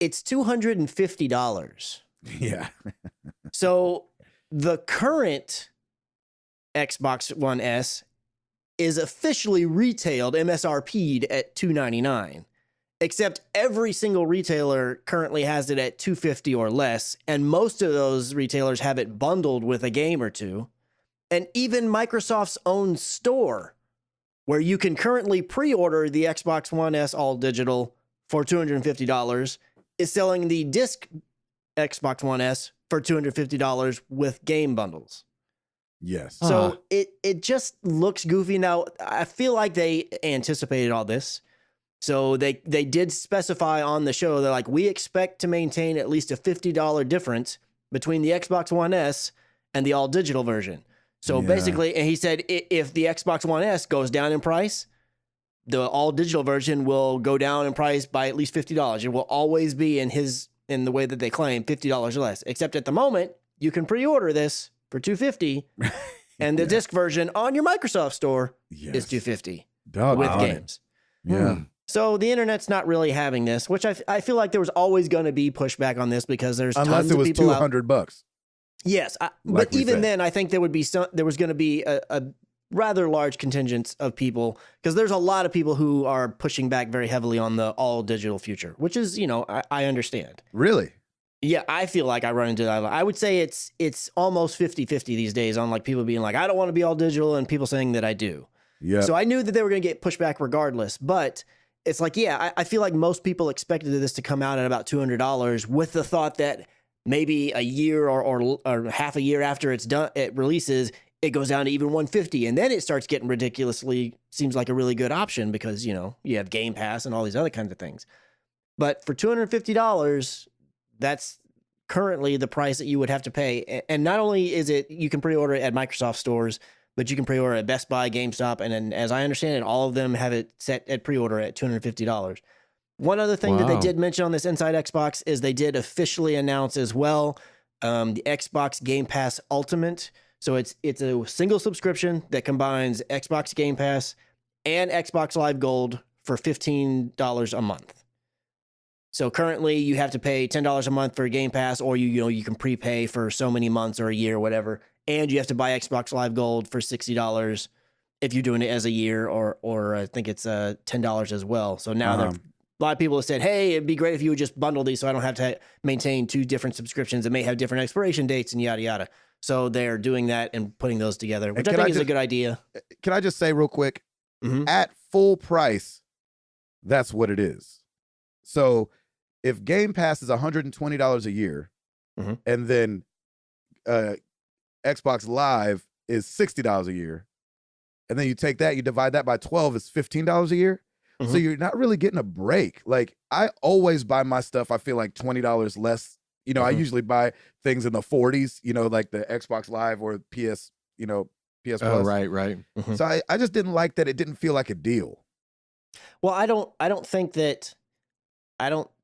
it's $250. Yeah. So the current Xbox One S is officially retailed MSRP'd at $299. Except every single retailer currently has it at $250 or less, and most of those retailers have it bundled with a game or two. And even Microsoft's own store, where you can currently pre-order the Xbox One S all digital for $250, is selling the disc Xbox One S for $250 with game bundles. Yes. So it just looks goofy. Now, I feel like they anticipated all this. So they did specify on the show, they're like, we expect to maintain at least a $50 difference between the Xbox One S and the all digital version. So basically, and he said if the Xbox One S goes down in price, the all digital version will go down in price by at least $50. It will always be in the way that they claim $50 or less. Except at the moment, you can pre-order this for $250, and the disc version on your Microsoft store is $250 with games. Yeah. So the internet's not really having this, which I feel like there was always going to be pushback on this because there's tons of people $200. Yes, but even then, I think there was going to be a rather large contingent of people, because there's a lot of people who are pushing back very heavily on the all digital future, which is, I understand. Really? Yeah, I feel like I run into that. I would say it's almost 50-50 these days on like people being like, I don't want to be all digital, and people saying that I do. Yeah. So I knew that they were going to get pushback regardless, but it's like, I feel like most people expected this to come out at about $200 with the thought that maybe a year or half a year after it's done, it releases, it goes down to even $150, and then it starts getting ridiculously, seems like a really good option because, you have Game Pass and all these other kinds of things. But for $250, that's currently the price that you would have to pay. And not only is it, you can pre-order it at Microsoft stores, but you can pre-order at Best Buy, GameStop, and then, as I understand it, all of them have it set at pre-order at $250. One other thing that they did mention on this Inside Xbox is they did officially announce as well the Xbox Game Pass Ultimate. So it's a single subscription that combines Xbox Game Pass and Xbox Live Gold for $15 a month. So currently you have to pay $10 a month for Game Pass, or you can prepay for so many months or a year or whatever. And you have to buy Xbox Live Gold for $60 if you're doing it as a year, or I think it's $10 as well. So now a lot of people have said, hey, it'd be great if you would just bundle these so I don't have to maintain two different subscriptions that may have different expiration dates and yada, yada. So they're doing that and putting those together, which I think is a good idea. Can I just say real quick, at full price, that's what it is. So if Game Pass is $120 a year, and then Xbox Live is $60 a year, and then you take that, you divide that by 12, it's $15 a year. So you're not really getting a break. Like, I always buy my stuff, I feel like $20 less. I usually buy things in the 40s, like the Xbox Live or PS, PS Plus. Oh, right. So I just didn't like that. It didn't feel like a deal. Well, I don't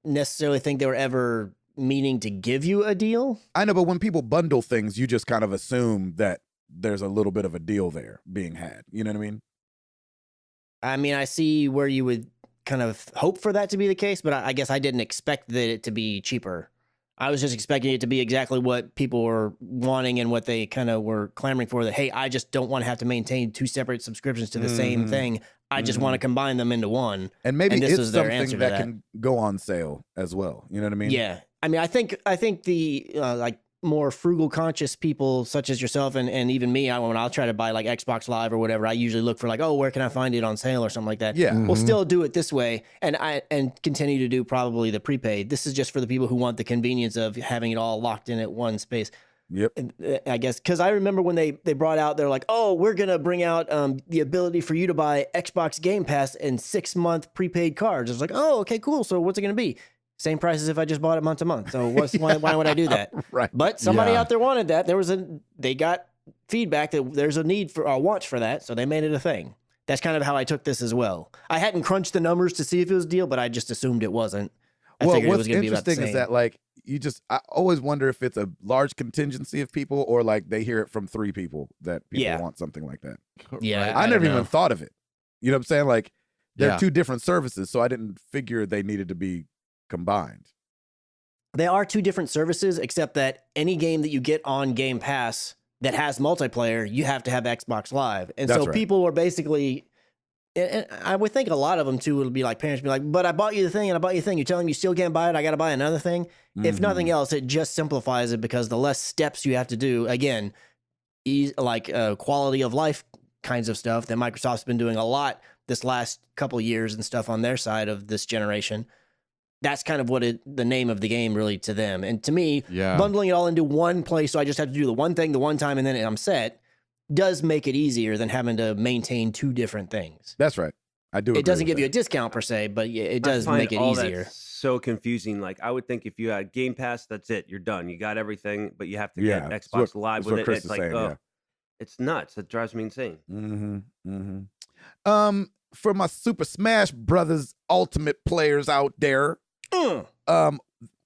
necessarily think they were ever meaning to give you a deal. I know, but when people bundle things, you just kind of assume that there's a little bit of a deal there being had. You know what I mean? I mean, I see where you would kind of hope for that to be the case, but I guess I didn't expect it to be cheaper. I was just expecting it to be exactly what people were wanting and what they kind of were clamoring for, that, hey, I just don't want to have to maintain two separate subscriptions to the same thing. I just want to combine them into one. And maybe this it's was their something answer to that can go on sale as well. You know what I mean? Yeah. I mean, I think the like more frugal conscious people such as yourself and even me, when I'll try to buy like Xbox Live or whatever, I usually look for like, oh, where can I find it on sale or something like that. Yeah. We'll still do it this way and continue to do probably the prepaid. This is just for the people who want the convenience of having it all locked in at one space. Yep. I guess because I remember when they brought out, they're like, oh, we're going to bring out the ability for you to buy Xbox Game Pass and 6-month prepaid cards. I was like, oh, okay, cool. So what's it going to be? Same price as if I just bought it month to month. So why would I do that? Right. But somebody out there wanted that. They got feedback that there's a need for a want for that. So they made it a thing. That's kind of how I took this as well. I hadn't crunched the numbers to see if it was a deal, but I just assumed it wasn't. I figured it was going to be about the same. What's interesting is that I always wonder if it's a large contingency of people or like they hear it from 3 people that people want something like that. Yeah. I never even thought of it. You know what I'm saying? Like they're 2 different services. So I didn't figure they needed to be combined. They are two different services, except that any game that you get on Game Pass that has multiplayer, you have to have Xbox Live. And That's so right. people were basically, and I would think a lot of them too would be like, parents be like, but I bought you the thing and I bought you the thing. You're telling me you still can't buy it. I got to buy another thing. If nothing else, it just simplifies it because the less steps you have to do, again, like quality of life kinds of stuff that Microsoft's been doing a lot this last couple of years and stuff on their side of this generation. That's kind of what the name of the game really to them. And to me, bundling it all into one place, so I just have to do the one thing the one time and then I'm set, does make it easier than having to maintain two different things. That's right. I do. It doesn't give you a discount per se, but it does make it easier. So confusing. Like I would think if you had Game Pass, that's it. You're done. You got everything, but you have to get Xbox Live with it. It's like, it's nuts. It drives me insane. For my Super Smash Brothers Ultimate players out there,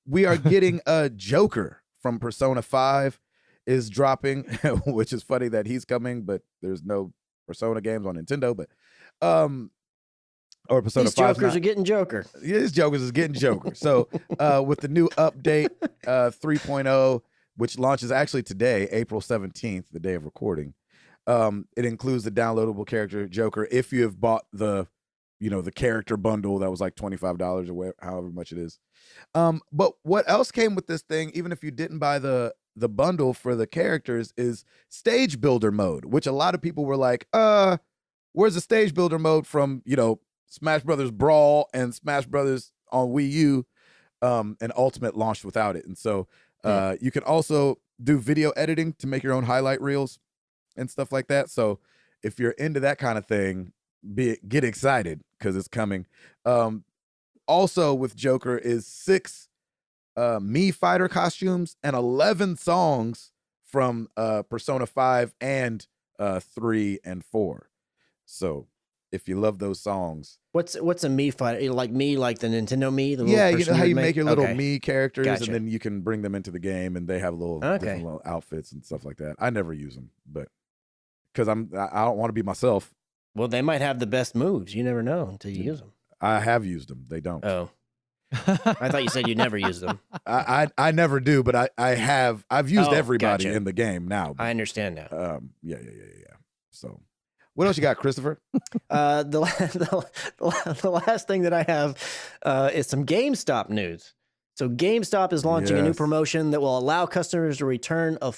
we are getting a Joker from Persona 5 is dropping, which is funny that he's coming, but there's no Persona games on Nintendo, but or Persona 5. These Jokers are getting Joker. Yeah, these Jokers is getting Joker. So with the new update 3.0, which launches actually today, April 17th, the day of recording, it includes the downloadable character Joker if you have bought the character bundle that was like $25 or whatever, however much it is. But what else came with this thing, even if you didn't buy the bundle for the characters, is stage builder mode, which a lot of people were like, where's the stage builder mode from, Smash Brothers Brawl and Smash Brothers on Wii U, and Ultimate launched without it. And so you can also do video editing to make your own highlight reels and stuff like that. So if you're into that kind of thing, get excited because it's coming. Also with Joker is 6 Mii Fighter costumes and 11 songs from Persona 5 and 3 and 4. So if you love those songs. What's a Mii Fighter? Like Mii, like the Nintendo Mii? The yeah, you know how you make your little Mii characters, gotcha. And then you can bring them into the game and they have different little outfits and stuff like that. I never use them, but because I don't want to be myself. Well, they might have the best moves. You never know until you use them. I have used them. They don't. Oh. I thought you said you never used them. I never do, but I've used everybody in the game now. I understand now. Yeah. So what else you got, Christopher? The last thing that I have is some GameStop news. So GameStop is launching a new promotion that will allow customers to return a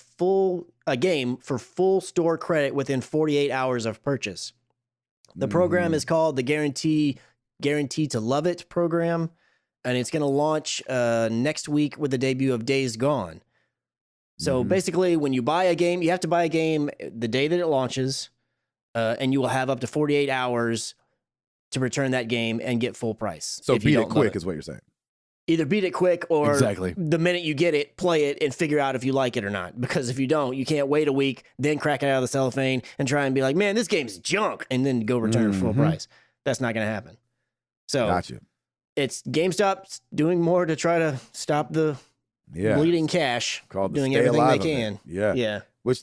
game for full store credit within 48 hours of purchase. The program is called the Guarantee to Love It program, and it's going to launch next week with the debut of Days Gone. So basically, when you buy a game, you have to buy a game the day that it launches, and you will have up to 48 hours to return that game and get full price. So beat it quick is what you're saying. Either beat it quick or the minute you get it, play it and figure out if you like it or not. Because if you don't, you can't wait a week, then crack it out of the cellophane and try and be like, man, this game's junk, and then go return it full price. That's not going to happen. So gotcha. It's GameStop doing more to try to stop the bleeding cash, doing everything they can. Yeah. Which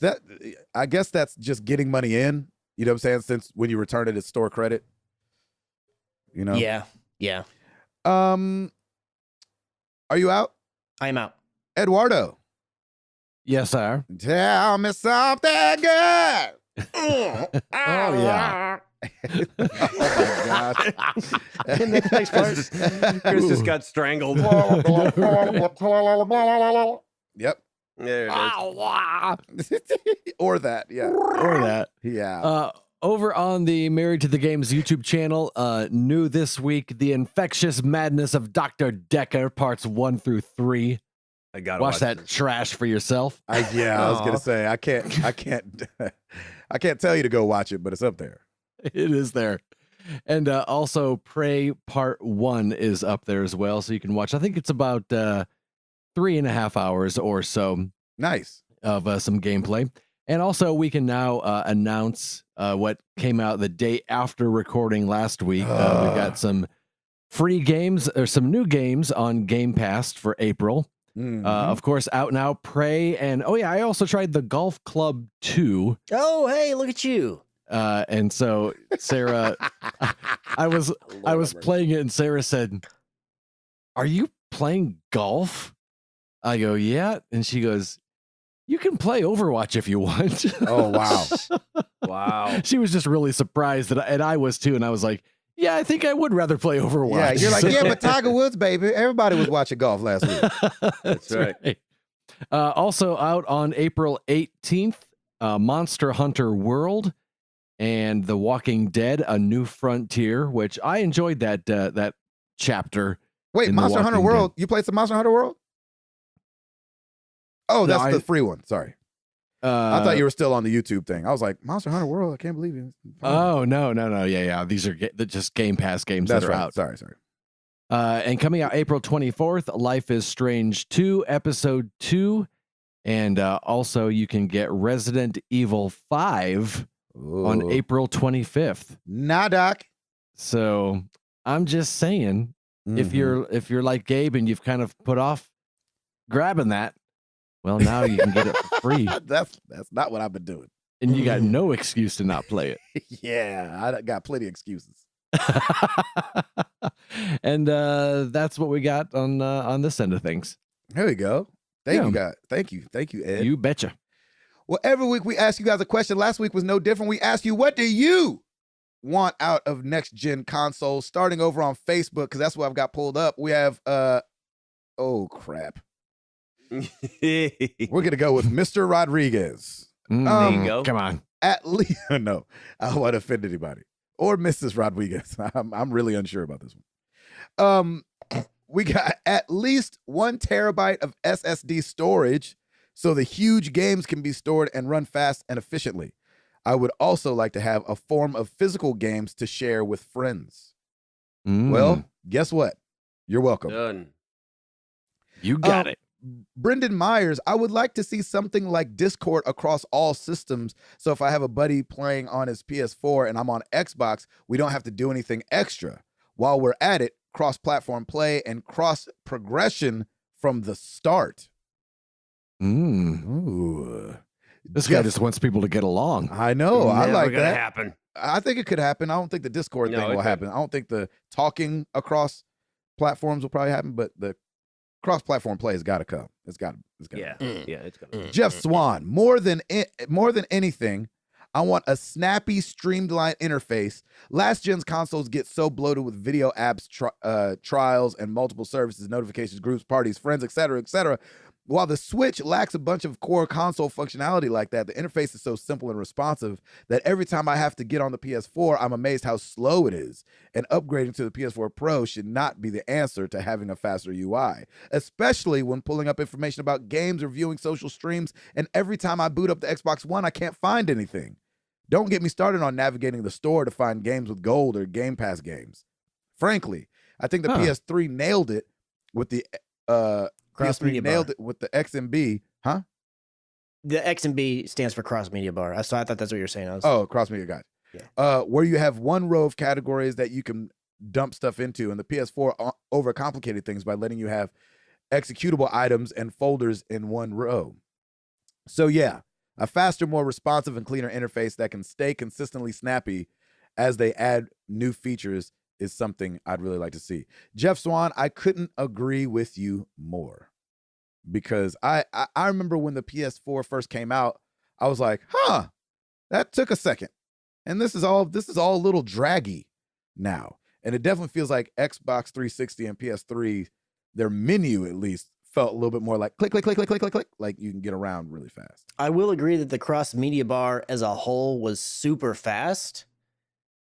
I guess that's just getting money in. You know what I'm saying? Since when you return it, it's store credit. You know? Yeah. Are you out? I'm out. Eduardo. Yes, sir. Tell me something good. Oh, yeah. Oh, my gosh. In the next part, Chris just got strangled. Yep. There it is. Or that, yeah. Or that. Yeah. Over on the Married to the Games YouTube channel, new this week, The Infectious Madness of Dr. Decker, parts 1 through 3. I gotta watch that trash for yourself. I was gonna say I can't tell you to go watch it, but it's up there. It is there. And also Prey Part 1 is up there as well, so you can watch. I think it's about 3.5 hours or so. Nice. Of some gameplay. And also we can now announce what came out the day after recording last week. We got some free games or some new games on Game Pass for April. Of course, out now, Prey, and I also tried the Golf Club 2. Oh, hey, look at you. And so Sarah, I was playing it, and Sarah said, "Are you playing golf?" I go, yeah. And she goes, you can play Overwatch if you want. Oh, wow. Wow. She was just really surprised and I was too. And I was like, yeah, I think I would rather play Overwatch. Yeah, you're like, yeah, but Tiger Woods, baby. Everybody was watching golf last week. That's right. Also out on April 18th, Monster Hunter World and The Walking Dead: A New Frontier, which I enjoyed that chapter. Wait, Monster Hunter World? You played some Monster Hunter World? Oh, that's the free one. Sorry. I thought you were still on the YouTube thing. I was like, Monster Hunter World? I can't believe you. Oh, no. Yeah. These are just Game Pass games that are out. Sorry. And coming out April 24th, Life is Strange 2, Episode 2. And also you can get Resident Evil 5 on April 25th. Nah, Doc. So I'm just saying, if you're like Gabe and you've kind of put off grabbing that, well, now you can get it for free. That's not what I've been doing. And you got no excuse to not play it. Yeah, I got plenty of excuses. And that's what we got on this end of things. Here we go. Thank you, guys. Thank you, Ed. You betcha. Well, every week we ask you guys a question. Last week was no different. We asked you, what do you want out of next-gen consoles? Starting over on Facebook, because that's what I've got pulled up. We have, oh, crap. We're going to go with Mr. Rodriguez. There you go. Come on. At least, no, I don't want to offend anybody. Or Mrs. Rodriguez. I'm really unsure about this one. We got at least 1 terabyte of SSD storage so the huge games can be stored and run fast and efficiently. I would also like to have a form of physical games to share with friends. Well, guess what? You're welcome. Done. You got it. Brendan Myers, I would like to see something like Discord across all systems. So if I have a buddy playing on his PS4 and I'm on Xbox, we don't have to do anything extra. While we're at it, cross-platform play and cross-progression from the start. Ooh. This guy just wants people to get along. I know. I like that. Happen. I think it could happen. I don't think the Discord thing will happen. I don't think the talking across platforms will probably happen, but the cross-platform play has got to come. It's got to. Yeah, it's gonna. Jeff Swan, more than anything, I want a snappy, streamlined interface. Last gen's consoles get so bloated with video apps, trials, and multiple services, notifications, groups, parties, friends, etc. While the Switch lacks a bunch of core console functionality like that, the interface is so simple and responsive that every time I have to get on the PS4, I'm amazed how slow it is. And upgrading to the PS4 Pro should not be the answer to having a faster UI, especially when pulling up information about games or viewing social streams, and every time I boot up the Xbox One, I can't find anything. Don't get me started on navigating the store to find games with gold or Game Pass games. Frankly, I think the PS3 nailed it with the PS3 nailed it with the XMB, huh? The XMB stands for cross media bar. So I thought that's what you were saying. Cross media, got you. Yeah. Where you have one row of categories that you can dump stuff into, and the PS4 overcomplicated things by letting you have executable items and folders in one row. So yeah, a faster, more responsive, and cleaner interface that can stay consistently snappy as they add new features is something I'd really like to see. Jeff Swan, I couldn't agree with you more. Because I remember when the PS4 first came out, I was like, that took a second. And this is all a little draggy now. And it definitely feels like Xbox 360 and PS3, their menu at least felt a little bit more like click, click, click, click, click, click, click, like you can get around really fast. I will agree that the cross media bar as a whole was super fast,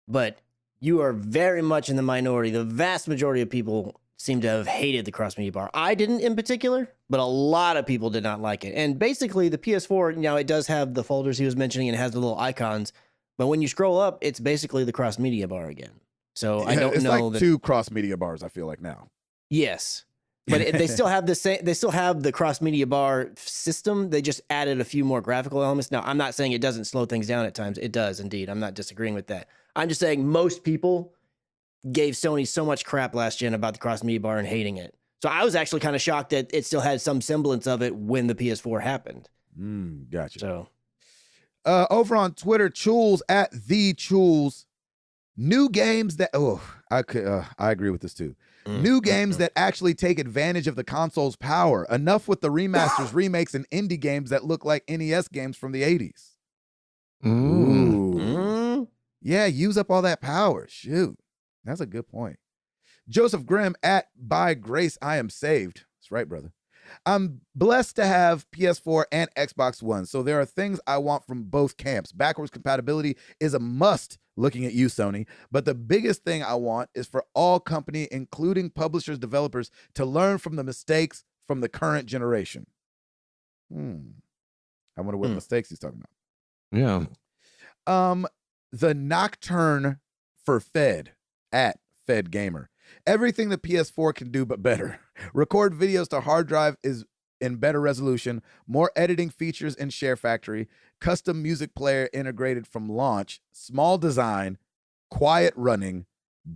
but you are very much in the minority. The vast majority of people seem to have hated the cross media bar. I didn't in particular, but a lot of people did not like it. And basically the PS4, now it does have the folders he was mentioning and it has the little icons, but when you scroll up, it's basically the cross media bar again. So I don't it's know. It's like 2 cross media bars, I feel like now. Yes. But they still have the same, they still have the cross media bar system. They just added a few more graphical elements. Now, I'm not saying it doesn't slow things down at times. It does indeed. I'm not disagreeing with that. I'm just saying most people gave Sony so much crap last gen about the cross media bar and hating it. So I was actually kind of shocked that it still had some semblance of it when the PS4 happened. Gotcha. So over on Twitter, Chules at the Chules New games that I agree with this too. New games that actually take advantage of the console's power. Enough with the remasters, remakes, and indie games that look like NES games from the 80s. Ooh. Yeah, use up all that power. Shoot. That's a good point. Joseph Grimm at By Grace I Am Saved. That's right, brother. I'm blessed to have PS4 and Xbox One, so there are things I want from both camps. Backwards compatibility is a must, looking at you, Sony. But the biggest thing I want is for all company, including publishers, developers, to learn from the mistakes from the current generation. I wonder what mistakes he's talking about. Yeah. The Nocturne for Fed at Fed Gamer. Everything the PS4 can do, but better. Record videos to hard drive is in better resolution, more editing features in Share Factory, custom music player integrated from launch, small design, quiet running,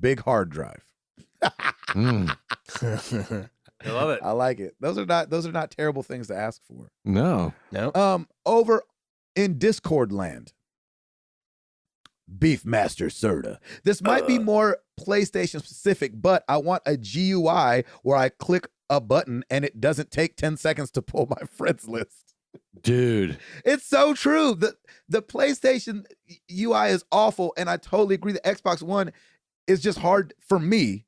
big hard drive. I love it. I like it. Those are not terrible things to ask for. No. Over in Discord land. Beefmaster Serta. This might be more PlayStation specific, but I want a GUI where I click a button and it doesn't take 10 seconds to pull my friends list. Dude. It's so true. The PlayStation UI is awful, and I totally agree. The Xbox One is just hard for me,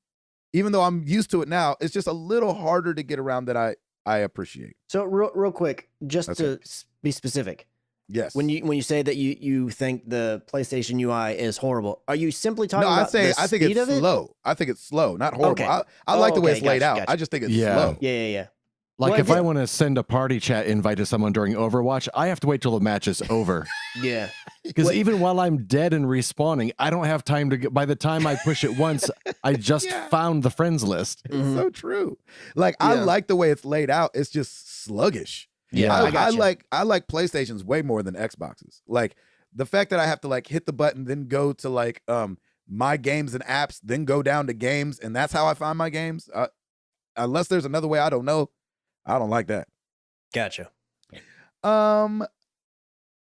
even though I'm used to it now. It's just a little harder to get around that I appreciate. So real quick, just to be specific. Yes. When you say that you think the PlayStation UI is horrible, are you simply talking about I think it's slow. I think it's slow, not horrible. Okay. I like the way it's laid out. Gotcha. I just think it's slow. Yeah. Like Well, if I want to send a party chat invite to someone during Overwatch, I have to wait till the match is over. Yeah. Because even while I'm dead and respawning, I don't have time to get, by the time I push it once, I just found the friends list. It's so true. Like I like the way it's laid out. It's just sluggish. Yeah, I like PlayStations way more than Xboxes. Like the fact that I have to like hit the button, then go to like my games and apps, then go down to games, and that's how I find my games. Unless there's another way I don't know, I don't like that. Gotcha.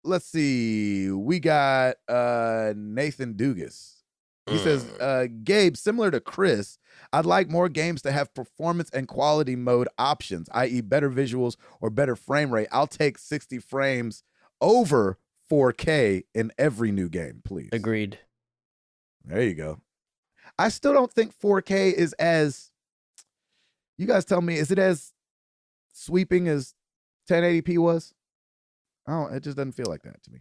Let's see. We got Nathan Dugas. He says, Gabe, similar to Chris, I'd like more games to have performance and quality mode options, i.e. better visuals or better frame rate. I'll take 60 frames over 4K in every new game, please. Agreed. There you go. I still don't think 4K is as, you guys tell me, is it as sweeping as 1080p was? Oh, it just doesn't feel like that to me.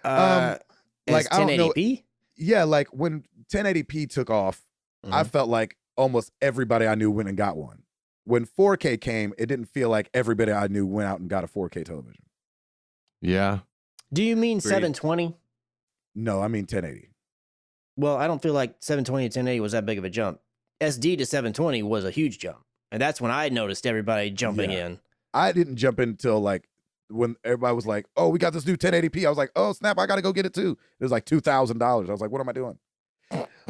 Like 1080p? Yeah, like when 1080p took off, I felt like almost everybody I knew went and got one. When 4K came, it didn't feel like everybody I knew went out and got a 4K television. Yeah. Do you mean 720? No, I mean 1080. Well, I don't feel like 720 to 1080 was that big of a jump. SD to 720 was a huge jump. And that's when I noticed everybody jumping in. I didn't jump in until like when everybody was like, oh, we got this new 1080p. I was like, oh, snap, I got to go get it too. It was like $2,000. I was like, what am I doing?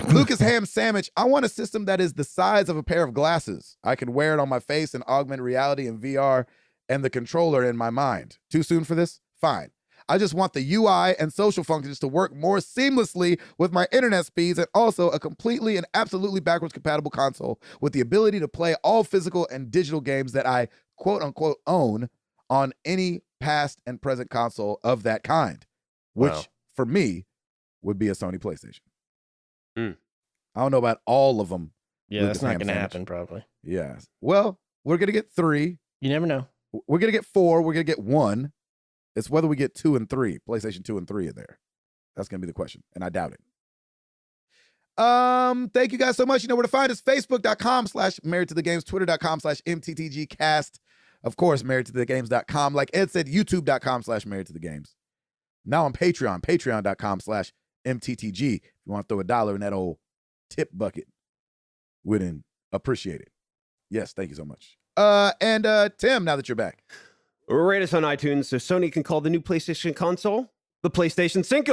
Lucas Ham Sandwich, I want a system that is the size of a pair of glasses. I can wear it on my face in augmented reality and VR and the controller in my mind. Too soon for this? Fine. I just want the UI and social functions to work more seamlessly with my internet speeds and also a completely and absolutely backwards compatible console with the ability to play all physical and digital games that I quote unquote own on any past and present console of that kind, which for me would be a Sony PlayStation. I don't know about all of them. Yeah, that's not going to happen probably. Yeah. Well, we're going to get 3. You never know. We're going to get 4. We're going to get 1. It's whether we get 2 and 3, PlayStation 2 and 3 in there. That's going to be the question, and I doubt it. Thank you guys so much. You know where to find us. Facebook.com/Married to the Games, Twitter.com/MTTGcast. Of course, marriedtothegames.com. Like Ed said, YouTube.com/Married to the Games. Now on Patreon, Patreon.com/MTTG. If you want to throw $1 in that old tip bucket, wouldn't appreciate it. Yes, thank you so much. And Tim, now that you're back. Rate us on iTunes so Sony can call the new PlayStation console the PlayStation 5.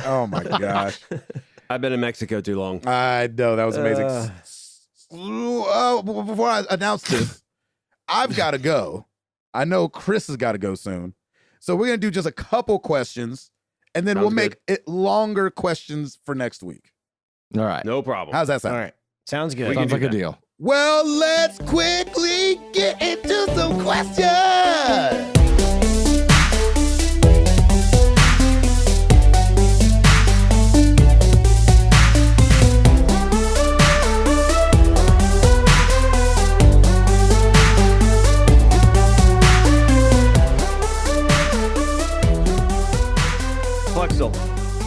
Oh my gosh. I've been in Mexico too long. I know, that was amazing. Before I announce this, I've got to go. I know Chris has got to go soon. So we're going to do just a couple questions, and then Sounds we'll make good. it longer questions for next week. All right. No problem. How's that sound? All right. Sounds good. We can Sounds do like a that. deal. Well, let's quickly get into some questions. Flexel,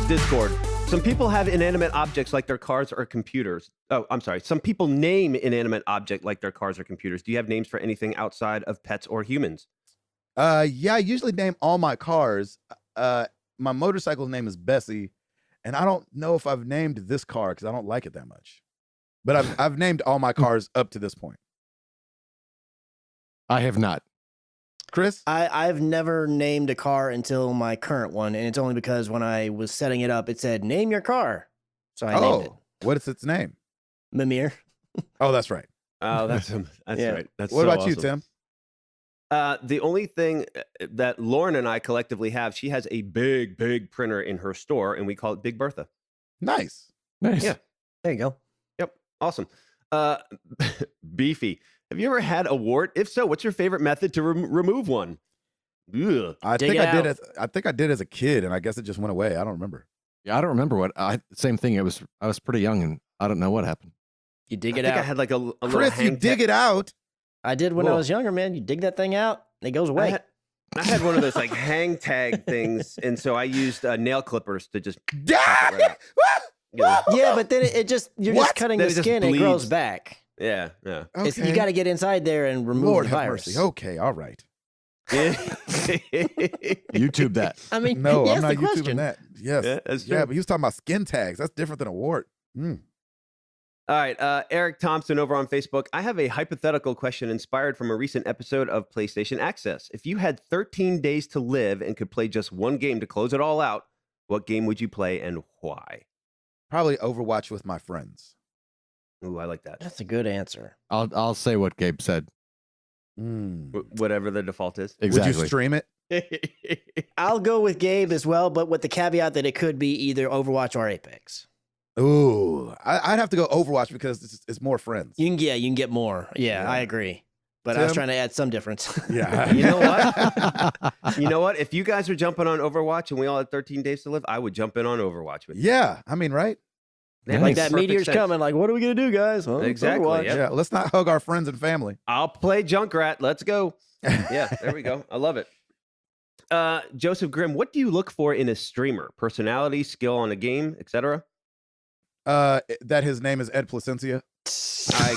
Discord. Some people have inanimate objects like their cars or computers. Oh, I'm sorry. Some people name inanimate object like their cars or computers. Do you have names for anything outside of pets or humans? Yeah, I usually name all my cars. My motorcycle's name is Bessie, and I don't know if I've named this car because I don't like it that much. But I've named all my cars up to this point. I have not. Chris? I've never named a car until my current one, and it's only because when I was setting it up, it said, name your car. So I named it. What is its name? Mimir. Oh, that's right. Oh, that's Yeah. right. That's What so about you, awesome. Tim? The only thing that Lauren and I collectively have, she has a big, big printer in her store, and we call it Big Bertha. Nice. Nice. Yeah. There you go. Yep. Awesome. Beefy. Have you ever had a wart? If so, what's your favorite method to remove one? Ugh. I Dig think it I did out. I think I did as a kid, and I guess it just went away. I don't remember. Yeah, I don't remember what. Same thing. I was pretty young, and I don't know what happened. You dig I it think out. I had like a little Chris, you hang dig tag. it out. I did when I Cool. was younger, man. You dig that thing out, and it goes I away. had one of those like hang tag things, and so I used nail clippers to just pop it Dang! right out. You know, Yeah, but then it just, you're What? just cutting Then the it just skin and it grows bleeds. back. yeah. It's, you got to get inside there and remove Lord the have virus. mercy. Okay, all right. YouTube that. I mean, No, he I'm asked not the question. YouTubing that. Yes. Yeah, that's Yeah, true. but he was talking about skin tags. That's different than a wart. Mm. All right, Eric Thompson over on Facebook. I have a hypothetical question inspired from a recent episode of PlayStation Access. If you had 13 days to live and could play just one game to close it all out, what game would you play and why? Probably Overwatch with my friends. Ooh, I like that. That's a good answer. I'll say what Gabe said. Mm. Whatever the default is. Exactly. Would you stream it? I'll go with Gabe as well, but with the caveat that it could be either Overwatch or Apex. Ooh, I'd have to go Overwatch because it's more friends. You can get more. Yeah, Yeah. I agree. But I was Tim? trying to add some difference. Yeah. You know what? You know what? If you guys are jumping on Overwatch and we all had 13 days to live, I would jump in on Overwatch with you. Yeah, I mean, right? That like makes that perfect meteor's sense. coming. Like, what are we gonna do, guys? Well, it's Exactly, Overwatch. Yep. Yeah, let's not hug our friends and family. I'll play Junkrat. Let's go. Yeah, there we go. I love it. Joseph Grimm, what do you look for in a streamer? Personality, skill on a game, etc.? That his name is Ed Placencia. I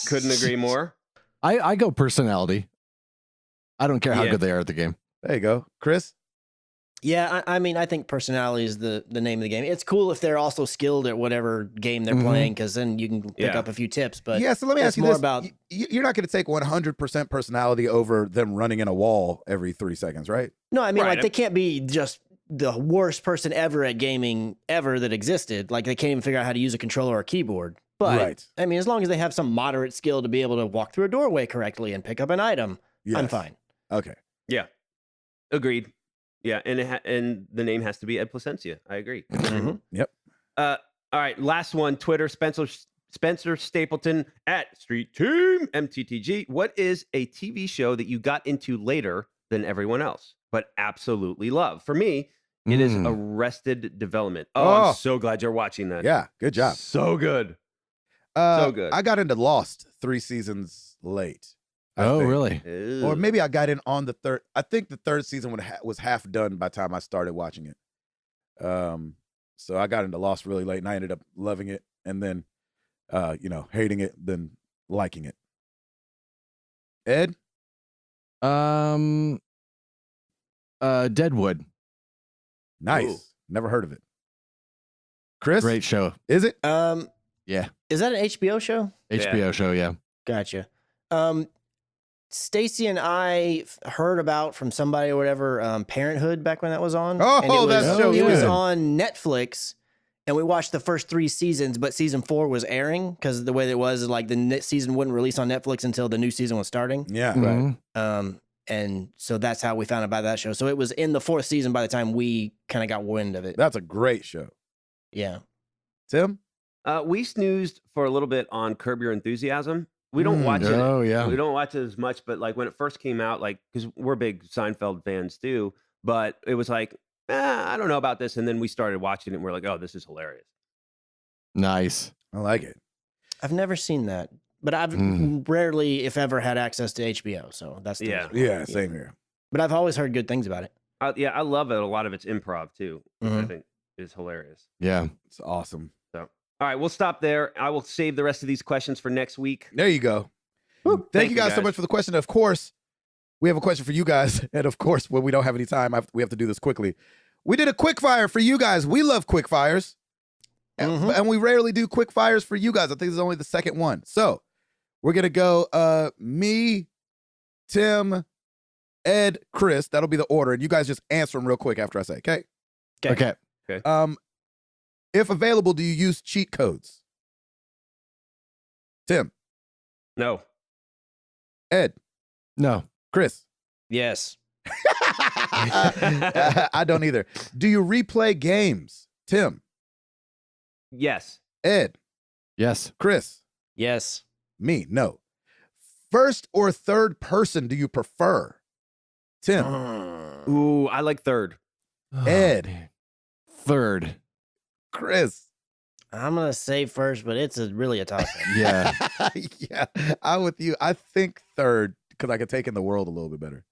couldn't agree more. I go personality. I don't care how Yeah. good they are at the game. There you go, Chris. Yeah, I mean, I think personality is the name of the game. It's cool if they're also skilled at whatever game they're Mhm. playing, because then you can pick Yeah. up a few tips. But Yeah, so let me it's ask you more this: about- you're not going to take 100% personality over them running in a wall every 3 seconds, right? no, I mean, Right. like they can't be just the worst person ever at gaming ever that existed. Like they can't even figure out how to use a controller or a keyboard. But Right. I mean, as long as they have some moderate skill to be able to walk through a doorway correctly and pick up an item, I'm Yes. fine. Okay. Yeah, agreed. Yeah, and the name has to be Ed Placencia. I agree. Mhm. Yep. All right, last one. Twitter, Spencer Stapleton at Street Team MTTG. What is a TV show that you got into later than everyone else, but absolutely love? For me, it is Mm. Arrested Development. Oh, Oh. I'm so glad you're watching that. Yeah. Good job. So good. So good. I got into Lost 3 seasons late. I Oh, think. really? Or maybe I got in on the third. I think the third season was half done by the time I started watching it. So I got into Lost really late, and I ended up loving it, and then, hating it, then liking it. Ed, Deadwood. nice. Ooh. Never heard of it. Chris, Great show. is it? Yeah. Is that an HBO show? HBO show. Yeah. Gotcha. Stacy and I heard about from somebody or whatever Parenthood back when that was on. Oh, and it was, that show's it was good. on Netflix, and we watched the first 3 seasons, but season 4 was airing because the way that it was is like the season wouldn't release on Netflix until the new season was starting. Yeah. Mhm. And so that's how we found out about that show. So it was in the 4th season by the time we kind of got wind of it. That's a great show. Yeah. Tim? We snoozed for a little bit on Curb Your Enthusiasm. We don't watch it. Oh, yeah. We don't watch it as much, but like when it first came out, like, because we're big Seinfeld fans too, but it was like, I don't know about this. And then we started watching it and we're like, oh, this is hilarious. Nice. I like it. I've never seen that, but I've rarely, if ever, had access to HBO. So that's the reason. Yeah, same here. But I've always heard good things about it. I love it. A lot of it's improv too, which I think is hilarious. Yeah. It's awesome. So, all right, we'll stop there. I will save the rest of these questions for next week. There you go. Thank you guys so much for the question. Of course, we have a question for you guys. And of course, when we don't have any time, we have to do this quickly. We did a quick fire for you guys. We love quick fires. And we rarely do quick fires for you guys. I think this is only the second one. So we're going to go me, Tim, Ed, Chris. That'll be the order. And you guys just answer them real quick after I say, okay? Okay. If available, do you use cheat codes? Tim. No. Ed. No. Chris. Yes. I don't either. Do you replay games? Tim. Yes. Ed. Yes. Chris. Yes. Me. No. First or third person do you prefer? Tim. Ooh, I like third. Ed. Man. Third. Chris. I'm going to say first, but it's really a toss-up. Yeah. Yeah, I'm with you. I think third because I could take in the world a little bit better.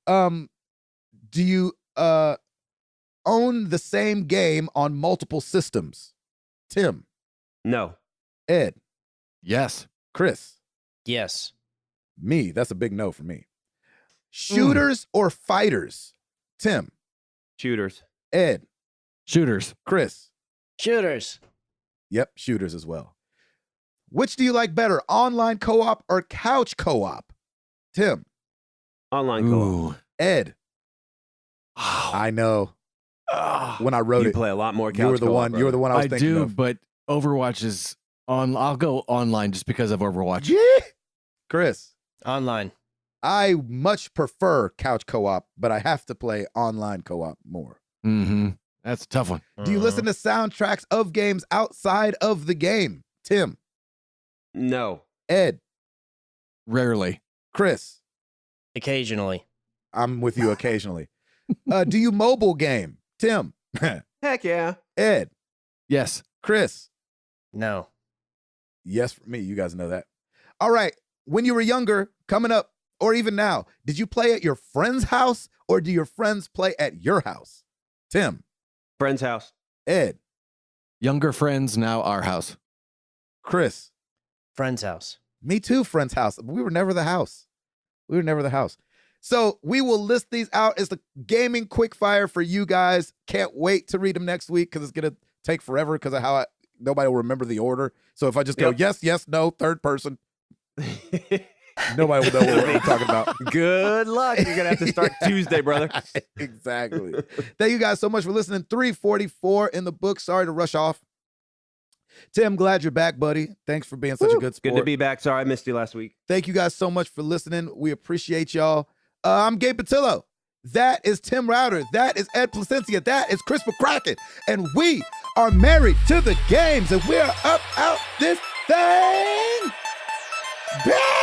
Do you own the same game on multiple systems? Tim. No. Ed. Yes. Chris. Yes. Me. That's a big no for me. Shooters or fighters? Tim. Shooters. Ed. Shooters. Chris. Shooters. Yep, shooters as well. Which do you like better, online co-op or couch co-op? Tim. Online co-op. Ooh. Ed. Oh. I know. When I wrote You it, play a lot more couch you were the co-op, one. You were the one I was I thinking do, of. but Overwatch is on. I'll go online just because of Overwatch. Yeah. Chris. Online. I much prefer couch co-op, but I have to play online co-op more. Mm-hmm. That's a tough one. Do you listen to soundtracks of games outside of the game? Tim. No. Ed. Rarely. Chris. Occasionally. I'm with you occasionally. Do you mobile game? Tim. Heck yeah. Ed. Yes. Chris. No. Yes for me. You guys know that. All right. When you were younger, coming up, or even now, did you play at your friend's house or do your friends play at your house? Tim. Friend's house. Ed. Younger friends, now our house. Chris. Friend's house. Me too, friend's house. We were never the house. We were never the house. So we will list these out as the gaming quickfire for you guys. Can't wait to read them next week because it's going to take forever because of how nobody will remember the order. So if I just go, yes, yes, no, third person, nobody will know what we're talking about. Good luck. You're going to have to start Tuesday, brother. Exactly. Thank you guys so much for listening. 3:44 in the book. Sorry to rush off. Tim, glad you're back, buddy. Thanks for being such a good sport. Good to be back. Sorry, I missed you last week. Thank you guys so much for listening. We appreciate y'all. I'm Gabe Patillo. That is Tim Router. That is Ed Placencia. That is Chris McCracken. And we are married to the games. And we're up out this thing. Bang!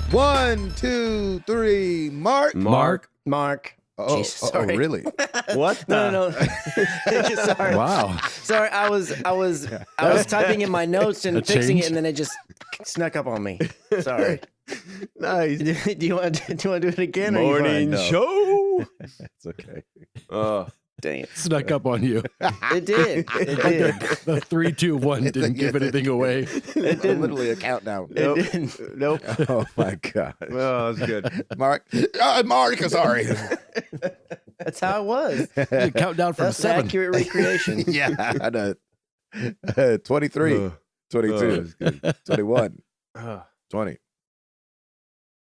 One, two, three. Mark. Mark. Oh, Jeez, sorry. really? What? No. Sorry. Wow. Sorry, I was typing in my notes and A fixing change? it, and then it just snuck up on me. Sorry. Nice. Do you want to do it again? or are you Morning fine? show. It's okay. Dang it. Snuck up on you. It did. It did. The 3, 2, 1 didn't give anything away. It didn't. Literally a countdown. It didn't. Nope. Oh my god. Oh, that's good. Mark, sorry. That's how it was. Countdown from That's 7. accurate recreation. Yeah, I know. 23, 22, 21, 20.